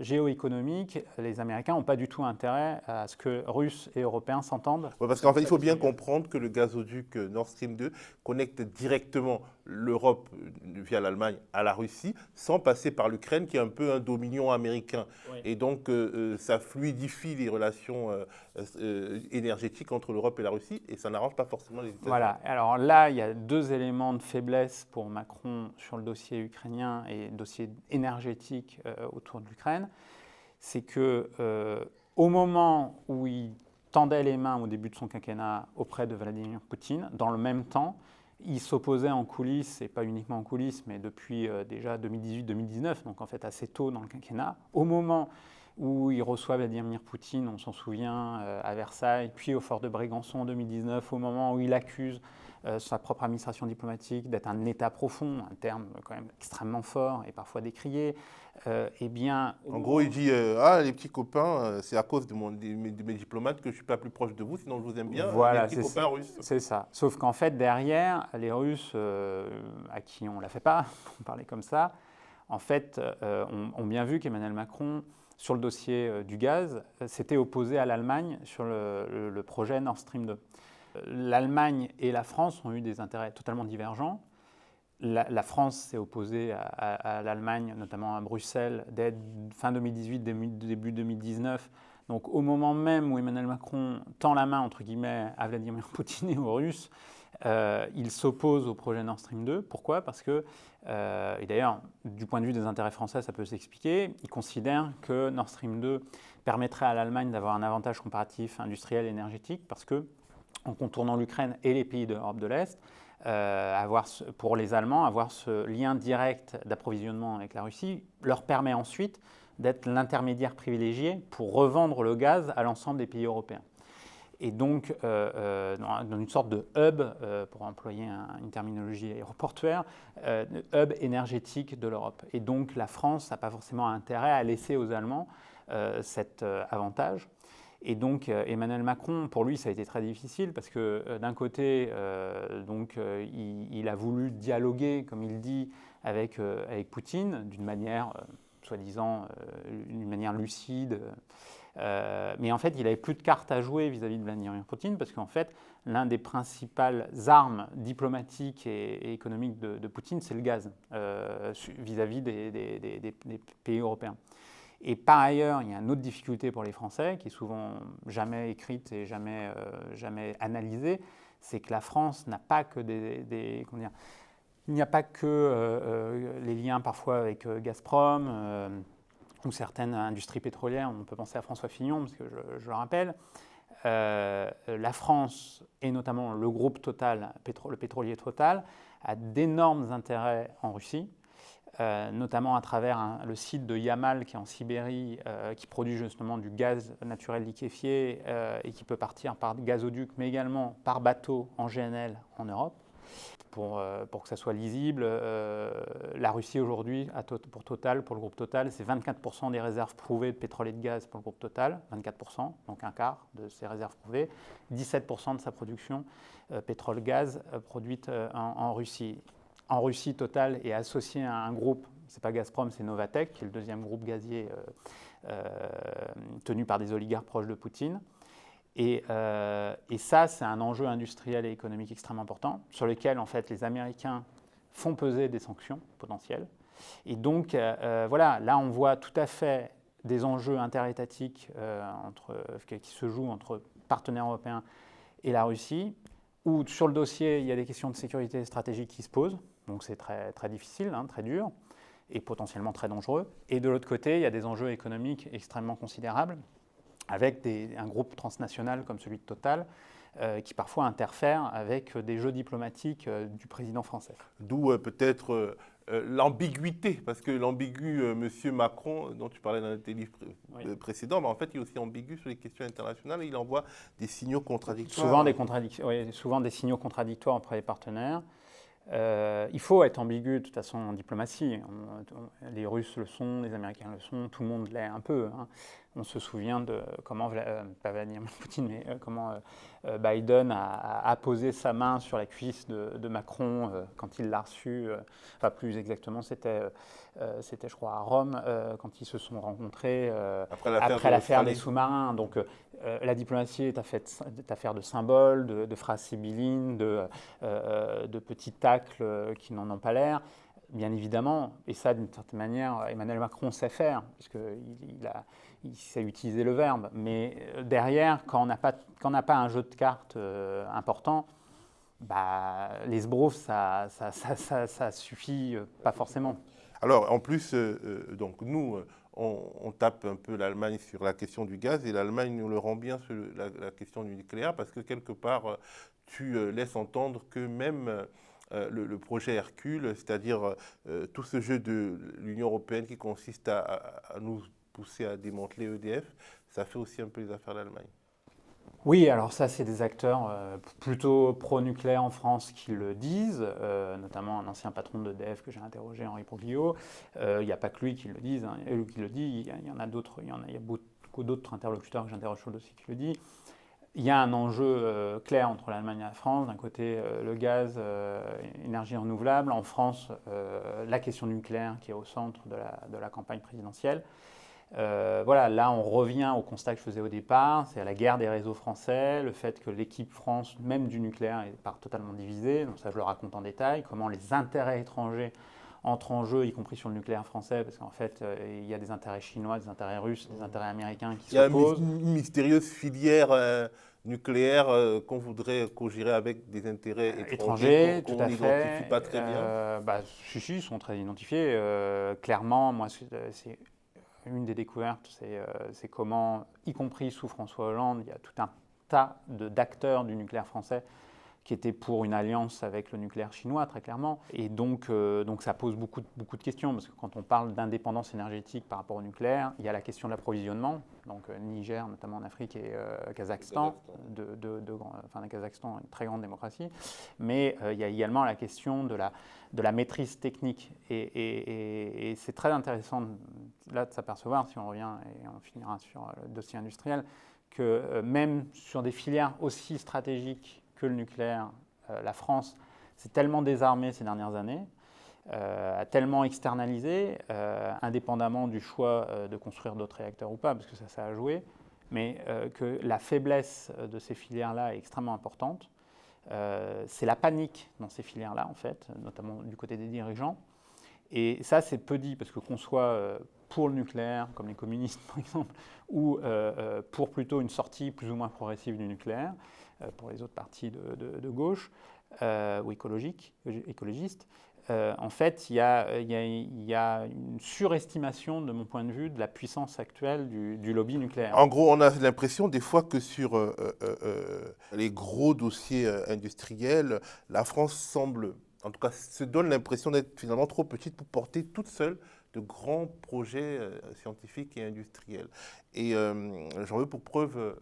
géoéconomiques, les Américains n'ont pas du tout intérêt à ce que Russes et Européens s'entendent. Ouais, parce qu'en fait, il faut bien comprendre que le gazoduc Nord Stream 2 connecte directement l'Europe via l'Allemagne à la Russie, sans passer par l'Ukraine, qui est un peu un dominion américain. Oui. Et donc, ça fluidifie les relations énergétiques entre l'Europe et la Russie, et ça n'arrange pas forcément les États-Unis. Voilà. Alors là, il y a deux éléments de faiblesse pour Macron sur le dossier ukrainien et le dossier énergétique autour de l'Ukraine. C'est qu'au moment où il tendait les mains au début de son quinquennat auprès de Vladimir Poutine, dans le même temps, il s'opposait en coulisses, et pas uniquement en coulisses, mais depuis déjà 2018-2019, donc en fait assez tôt dans le quinquennat, au moment où il reçoit Vladimir Poutine, on s'en souvient, à Versailles, puis au fort de Brégançon en 2019, au moment où il accuse sa propre administration diplomatique d'être un État profond, un terme quand même extrêmement fort et parfois décrié. Eh bien, en gros, il dit les petits copains, c'est à cause de mes diplomates que je ne suis pas plus proche de vous, sinon je vous aime bien. Voilà, les petits copains russes. C'est ça. Sauf qu'en fait, derrière, les Russes, à qui on ne la fait pas, pour parler comme ça, en fait, ont bien vu qu'Emmanuel Macron, sur le dossier du gaz, s'était opposé à l'Allemagne sur le projet Nord Stream 2. L'Allemagne et la France ont eu des intérêts totalement divergents. La France s'est opposée à l'Allemagne, notamment à Bruxelles, dès fin 2018, début 2019. Donc au moment même où Emmanuel Macron tend la main, entre guillemets, à Vladimir Poutine et aux Russes, il s'oppose au projet Nord Stream 2. Pourquoi ? Parce que, et d'ailleurs, du point de vue des intérêts français, ça peut s'expliquer, il considère que Nord Stream 2 permettrait à l'Allemagne d'avoir un avantage comparatif industriel et énergétique, parce que, en contournant l'Ukraine et les pays d'Europe de l'Est, pour les Allemands, avoir ce lien direct d'approvisionnement avec la Russie leur permet ensuite d'être l'intermédiaire privilégié pour revendre le gaz à l'ensemble des pays européens. Et donc, dans une sorte de hub, pour employer une terminologie aéroportuaire, hub énergétique de l'Europe. Et donc, la France n'a pas forcément intérêt à laisser aux Allemands cet avantage. Et donc, Emmanuel Macron, pour lui, ça a été très difficile parce que d'un côté, il a voulu dialoguer, comme il dit, avec Poutine d'une manière, soi-disant, d'une manière lucide. Mais en fait, il n'avait plus de cartes à jouer vis-à-vis de Vladimir Poutine parce qu'en fait, l'un des principales armes diplomatiques et économiques de Poutine, c'est le gaz vis-à-vis des pays européens. Et par ailleurs, il y a une autre difficulté pour les Français, qui est souvent jamais écrite et jamais analysée, c'est que la France n'a pas que il n'y a pas que les liens parfois avec Gazprom ou certaines industries pétrolières. On peut penser à François Fillon, parce que je le rappelle. La France, et notamment le groupe Total, le pétrolier Total, a d'énormes intérêts en Russie. Notamment à travers le site de Yamal qui est en Sibérie, qui produit justement du gaz naturel liquéfié et qui peut partir par gazoduc, mais également par bateau en GNL en Europe. Pour que ça soit lisible, la Russie aujourd'hui, pour Total, pour le groupe Total, c'est 24% des réserves prouvées de pétrole et de gaz pour le groupe Total, 24%, donc un quart de ses réserves prouvées, 17% de sa production pétrole-gaz produite en Russie. En Russie, Total est associé à un groupe, ce n'est pas Gazprom, c'est Novatek, qui est le deuxième groupe gazier tenu par des oligarques proches de Poutine. Et ça, c'est un enjeu industriel et économique extrêmement important, sur lequel, en fait, les Américains font peser des sanctions potentielles. Et donc, voilà, là, on voit tout à fait des enjeux interétatiques qui se jouent entre partenaires européens et la Russie, où sur le dossier, il y a des questions de sécurité stratégique qui se posent, donc c'est très, très difficile, très dur, et potentiellement très dangereux. Et de l'autre côté, il y a des enjeux économiques extrêmement considérables, avec un groupe transnational comme celui de Total, qui parfois interfère avec des jeux diplomatiques du président français. D'où peut-être l'ambiguïté, parce que l'ambigu monsieur Macron, dont tu parlais dans tes livres précédents, en fait, il est aussi ambigu sur les questions internationales et il envoie des signaux contradictoires. Souvent des signaux contradictoires entre les partenaires. Il faut être ambigu de toute façon en diplomatie. Les Russes le sont, les Américains le sont, tout le monde l'est un peu. On se souvient de comment, pas Vladimir Poutine, mais comment Biden a posé sa main sur la cuisse de Macron quand il l'a reçu. Enfin, plus exactement, c'était, je crois, à Rome, quand ils se sont rencontrés après l'affaire des sous-marins. Donc, la diplomatie est affaire de symboles, de phrases sibyllines, de petits tacles qui n'en ont pas l'air. Bien évidemment, et ça d'une certaine manière, Emmanuel Macron sait faire, puisqu'il sait utiliser le verbe. Mais derrière, quand on n'a pas un jeu de cartes important, les sbroufs, ça suffit pas forcément. Alors, en plus, donc nous, on tape un peu l'Allemagne sur la question du gaz et l'Allemagne nous le rend bien sur la question du nucléaire parce que quelque part, tu laisses entendre que même le projet Hercule, c'est-à-dire tout ce jeu de l'Union européenne qui consiste à nous pousser à démanteler EDF, ça fait aussi un peu les affaires de l'Allemagne. Oui, alors ça, c'est des acteurs plutôt pro-nucléaires en France qui le disent, notamment un ancien patron d'EDF que j'ai interrogé, Henri Proglio. Il n'y a pas que lui qui le dit, il y en a d'autres, il y a beaucoup d'autres interlocuteurs que j'interroge sur le dossier qui le disent. Il y a un enjeu clair entre l'Allemagne et la France. D'un côté, le gaz, énergie renouvelable. En France, la question nucléaire qui est au centre de la campagne présidentielle. Voilà, là on revient au constat que je faisais au départ, c'est à la guerre des réseaux français, le fait que l'équipe France, même du nucléaire, est totalement divisée, donc ça je le raconte en détail, comment les intérêts étrangers entrent en jeu, y compris sur le nucléaire français, parce qu'en fait il y a des intérêts chinois, des intérêts russes, des intérêts américains qui s'opposent. Il y a une mystérieuse filière nucléaire qu'on voudrait co-gérer avec des intérêts étrangers qu'on n'identifie pas très bien. Si, ils sont très identifiés. Clairement, moi c'est une des découvertes, c'est comment, y compris sous François Hollande, il y a tout un tas d'acteurs du nucléaire français qui étaient pour une alliance avec le nucléaire chinois, très clairement. Et donc ça pose beaucoup de questions, parce que quand on parle d'indépendance énergétique par rapport au nucléaire, il y a la question de l'approvisionnement, donc Niger, notamment en Afrique, et Kazakhstan, le Kazakhstan est une très grande démocratie, mais il y a également la question de la maîtrise technique. Et c'est très intéressant là de s'apercevoir, si on revient, et on finira sur le dossier industriel, que même sur des filières aussi stratégiques que le nucléaire, la France s'est tellement désarmée ces dernières années, a tellement externalisé, indépendamment du choix de construire d'autres réacteurs ou pas, parce que ça a joué, mais que la faiblesse de ces filières-là est extrêmement importante. C'est la panique dans ces filières-là, en fait, notamment du côté des dirigeants. Et ça, c'est peu dit, parce que qu'on soit pour le nucléaire, comme les communistes par exemple, ou pour plutôt une sortie plus ou moins progressive du nucléaire, pour les autres partis de gauche ou écologistes, en fait, il y a une surestimation, de mon point de vue, de la puissance actuelle du lobby nucléaire. En gros, on a l'impression des fois que sur les gros dossiers industriels, la France semble, en tout cas, se donne l'impression d'être finalement trop petite pour porter toute seule de grands projets scientifiques et industriels. Et j'en veux pour preuve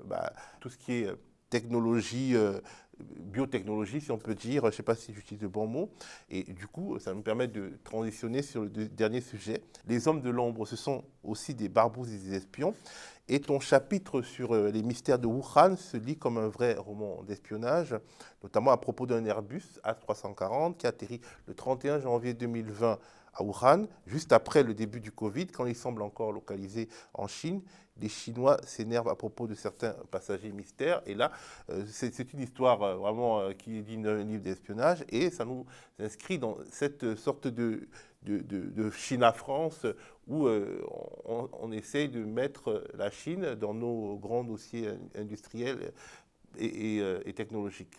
tout ce qui est technologie, biotechnologie, si on peut dire, je ne sais pas si j'utilise le bon mot, et du coup, ça me permet de transitionner sur le dernier sujet. Les hommes de l'ombre, ce sont aussi des barbouzes et des espions, et ton chapitre sur les mystères de Wuhan se lit comme un vrai roman d'espionnage, notamment à propos d'un Airbus A340 qui atterrit le 31 janvier 2020 à Wuhan, juste après le début du Covid, quand il semble encore localisé en Chine. les Chinois s'énervent à propos de certains passagers mystères. Et là, c'est une histoire vraiment qui est digne d'un livre d'espionnage. Et ça nous inscrit dans cette sorte de Chine-France où on essaye de mettre la Chine dans nos grands dossiers industriels et technologiques.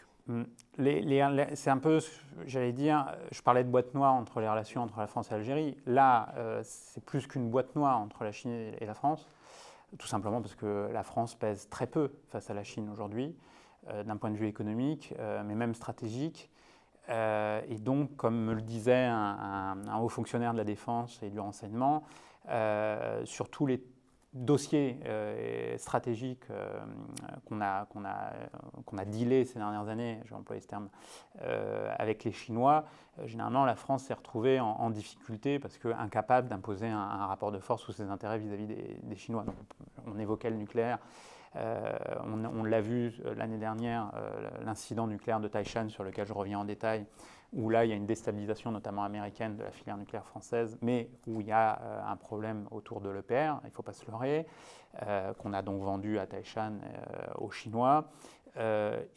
C'est un peu, j'allais dire, je parlais de boîte noire entre les relations entre la France et l'Algérie. Là, c'est plus qu'une boîte noire entre la Chine et la France, tout simplement parce que la France pèse très peu face à la Chine aujourd'hui, d'un point de vue économique, mais même stratégique. Et donc, comme me le disait un haut fonctionnaire de la défense et du renseignement, sur tous les dossiers stratégiques qu'on a dealés ces dernières années, je vais employer ce terme, avec les Chinois, généralement la France s'est retrouvée en difficulté parce qu'incapable d'imposer un rapport de force ou ses intérêts vis-à-vis des Chinois. Donc, on évoquait le nucléaire. On l'a vu l'année dernière, l'incident nucléaire de Taishan sur lequel je reviens en détail, où là il y a une déstabilisation notamment américaine de la filière nucléaire française, mais où il y a un problème autour de l'EPR, il ne faut pas se leurrer, qu'on a donc vendu à Taishan aux Chinois.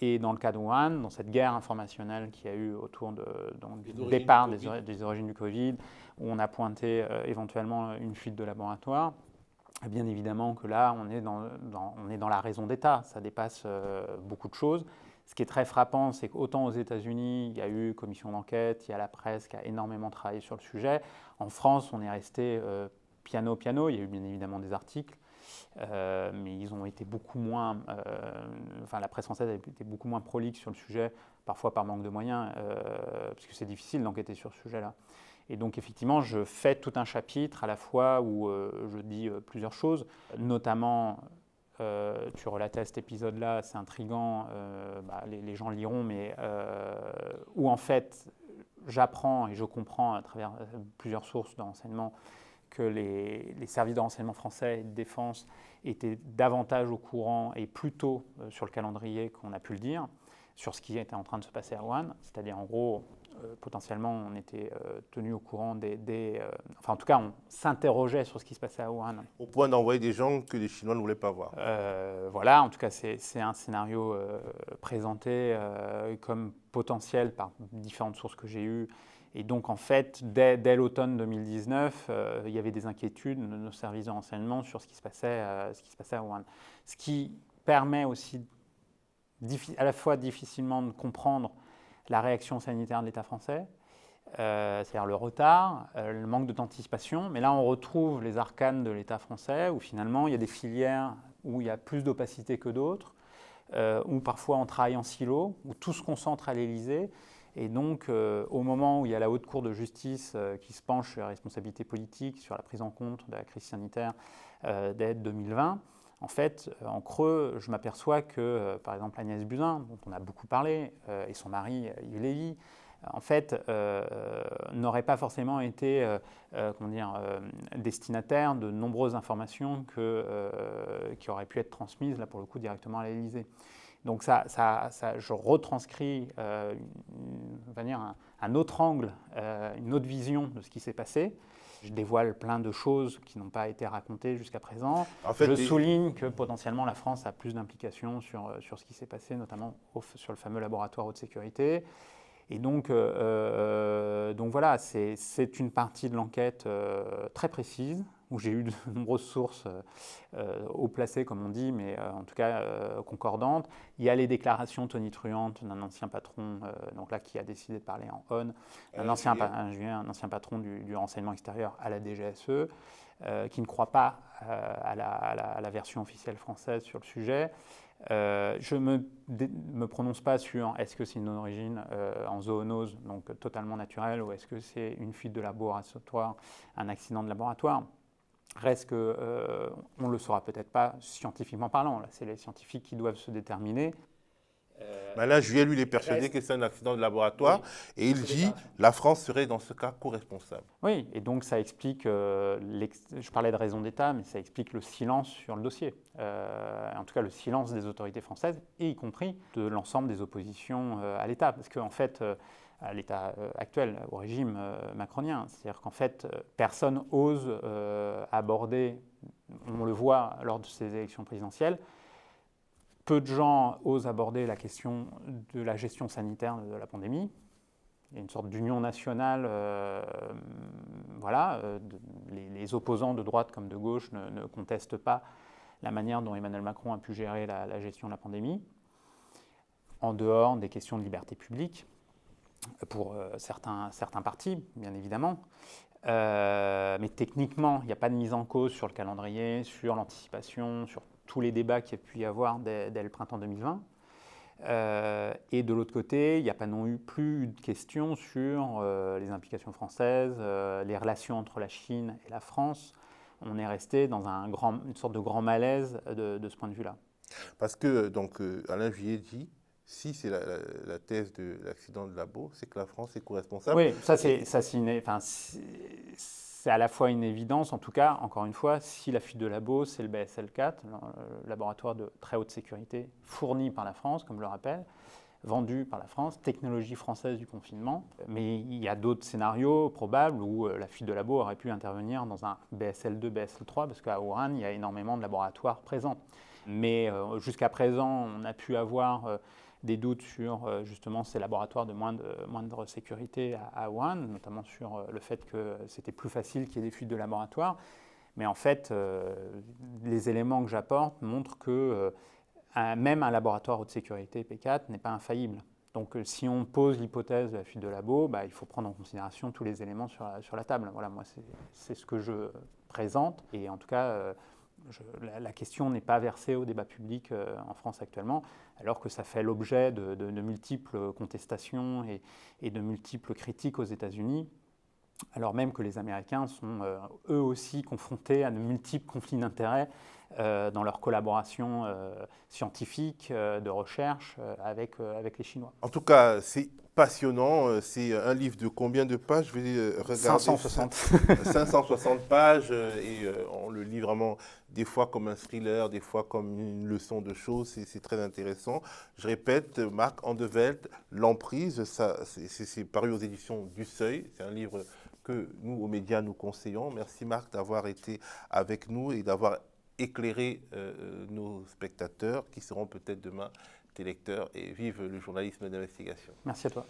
Et dans le cas de Wuhan, dans cette guerre informationnelle qu'il y a eu autour du départ des origines du Covid, où on a pointé éventuellement une fuite de laboratoire. Bien évidemment que là, on est dans la raison d'État, ça dépasse beaucoup de choses. Ce qui est très frappant, c'est qu'autant aux États-Unis, il y a eu commission d'enquête, il y a la presse qui a énormément travaillé sur le sujet. En France, on est resté piano. Il y a eu bien évidemment des articles, mais ils ont été beaucoup moins. La presse française a été beaucoup moins prolixe sur le sujet, parfois par manque de moyens, parce que c'est difficile d'enquêter sur ce sujet-là. Et donc, effectivement, je fais tout un chapitre à la fois où je dis plusieurs choses, notamment, tu relatais cet épisode-là, c'est intriguant, les gens liront, mais où en fait, j'apprends et je comprends à travers plusieurs sources de renseignement que les services de renseignement français et de défense étaient davantage au courant et plus tôt sur le calendrier qu'on a pu le dire, sur ce qui était en train de se passer à Wuhan, c'est-à-dire en gros, potentiellement, on était tenu au courant en tout cas, on s'interrogeait sur ce qui se passait à Wuhan. Au point d'envoyer des gens que les Chinois ne voulaient pas voir. Voilà, en tout cas, c'est un scénario présenté comme potentiel par différentes sources que j'ai eues. Et donc, en fait, dès l'automne 2019, il y avait des inquiétudes de nos services de renseignement sur ce qui se passait à Wuhan. Ce qui permet aussi à la fois difficilement de comprendre la réaction sanitaire de l'État français, c'est-à-dire le retard, le manque d'anticipation. Mais là, on retrouve les arcanes de l'État français, où finalement, il y a des filières où il y a plus d'opacité que d'autres, où parfois on travaille en silo, où tout se concentre à l'Élysée. Et donc, au moment où il y a la Haute Cour de justice qui se penche sur la responsabilité politique, sur la prise en compte de la crise sanitaire dès 2020, en fait, en creux, je m'aperçois que, par exemple, Agnès Buzyn, dont on a beaucoup parlé, et son mari, Yves Lévy, en fait, n'auraient pas forcément été destinataires de nombreuses informations qui auraient pu être transmises, là, pour le coup, directement à l'Élysée. Donc, je retranscris un autre angle, une autre vision de ce qui s'est passé. Je dévoile plein de choses qui n'ont pas été racontées jusqu'à présent. En fait, je souligne que potentiellement la France a plus d'implications sur ce qui s'est passé, notamment sur le fameux laboratoire haute sécurité. Et donc voilà, c'est une partie de l'enquête très précise, où j'ai eu de nombreuses sources haut placées, comme on dit, mais en tout cas concordantes. Il y a les déclarations tonitruantes d'un ancien patron, donc là qui a décidé de parler en on, un ancien patron du renseignement extérieur à la DGSE, qui ne croit pas à la version officielle française sur le sujet. Je ne me prononce pas sur est-ce que c'est une origine en zoonose, donc totalement naturelle, ou est-ce que c'est une fuite de laboratoire, un accident de laboratoire. Reste qu'on ne le saura peut-être pas scientifiquement parlant. Là, c'est les scientifiques qui doivent se déterminer. Là, Juillet, lui, il est persuadé que c'est un accident de laboratoire, oui, et il dit que la France serait dans ce cas co-responsable. Oui, et donc ça explique, je parlais de raison d'État, mais ça explique le silence sur le dossier. En tout cas, le silence des autorités françaises, et y compris de l'ensemble des oppositions à l'État. Parce qu'en fait, à l'État actuel, au régime macronien, c'est-à-dire qu'en fait, personne n'ose aborder on le voit lors de ces élections présidentielles, peu de gens osent aborder la question de la gestion sanitaire de la pandémie. Il y a une sorte d'union nationale, les opposants de droite comme de gauche ne contestent pas la manière dont Emmanuel Macron a pu gérer la gestion de la pandémie, en dehors des questions de liberté publique, pour certains partis, bien évidemment. Mais techniquement, il n'y a pas de mise en cause sur le calendrier, sur l'anticipation, sur tous les débats qu'il y a pu y avoir dès le printemps 2020. Et de l'autre côté, il n'y a pas non plus eu de questions sur les implications françaises, les relations entre la Chine et la France. On est resté dans une sorte de grand malaise de ce point de vue-là. Parce que, donc, Alain Juillet dit, si c'est la thèse de l'accident de Labo, c'est que la France est co-responsable. Oui, c'est à la fois une évidence, en tout cas, encore une fois, si la fuite de Labo, c'est le BSL-4, le laboratoire de très haute sécurité fourni par la France, comme je le rappelle, vendu par la France, technologie française du confinement. Mais il y a d'autres scénarios probables où la fuite de Labo aurait pu intervenir dans un BSL-2, BSL-3, parce qu'à Wuhan, il y a énormément de laboratoires présents. Mais jusqu'à présent, on a pu avoir des doutes sur justement ces laboratoires de moindre sécurité à Wuhan, notamment sur le fait que c'était plus facile qu'il y ait des fuites de laboratoire. Mais en fait, les éléments que j'apporte montrent que même un laboratoire haute sécurité P4 n'est pas infaillible. Donc si on pose l'hypothèse de la fuite de labo, il faut prendre en considération tous les éléments sur la table. Voilà, moi c'est ce que je présente. Et en tout cas, la question n'est pas versée au débat public en France actuellement, alors que ça fait l'objet de multiples contestations et de multiples critiques aux États-Unis, alors même que les Américains sont eux aussi confrontés à de multiples conflits d'intérêts dans leur collaboration scientifique, de recherche avec les Chinois. En tout cas, c'est passionnant. C'est un livre de combien de pages? Je vais regarder. 560. 560 pages et on le lit vraiment des fois comme un thriller, des fois comme une leçon de choses. C'est très intéressant. Je répète, Marc Andevelt, L'Emprise, c'est paru aux éditions du Seuil. C'est un livre que nous, aux médias, nous conseillons. Merci Marc d'avoir été avec nous et d'avoir éclairé nos spectateurs qui seront peut-être demain tes lecteurs. Et vive le journalisme d'investigation. Merci à toi.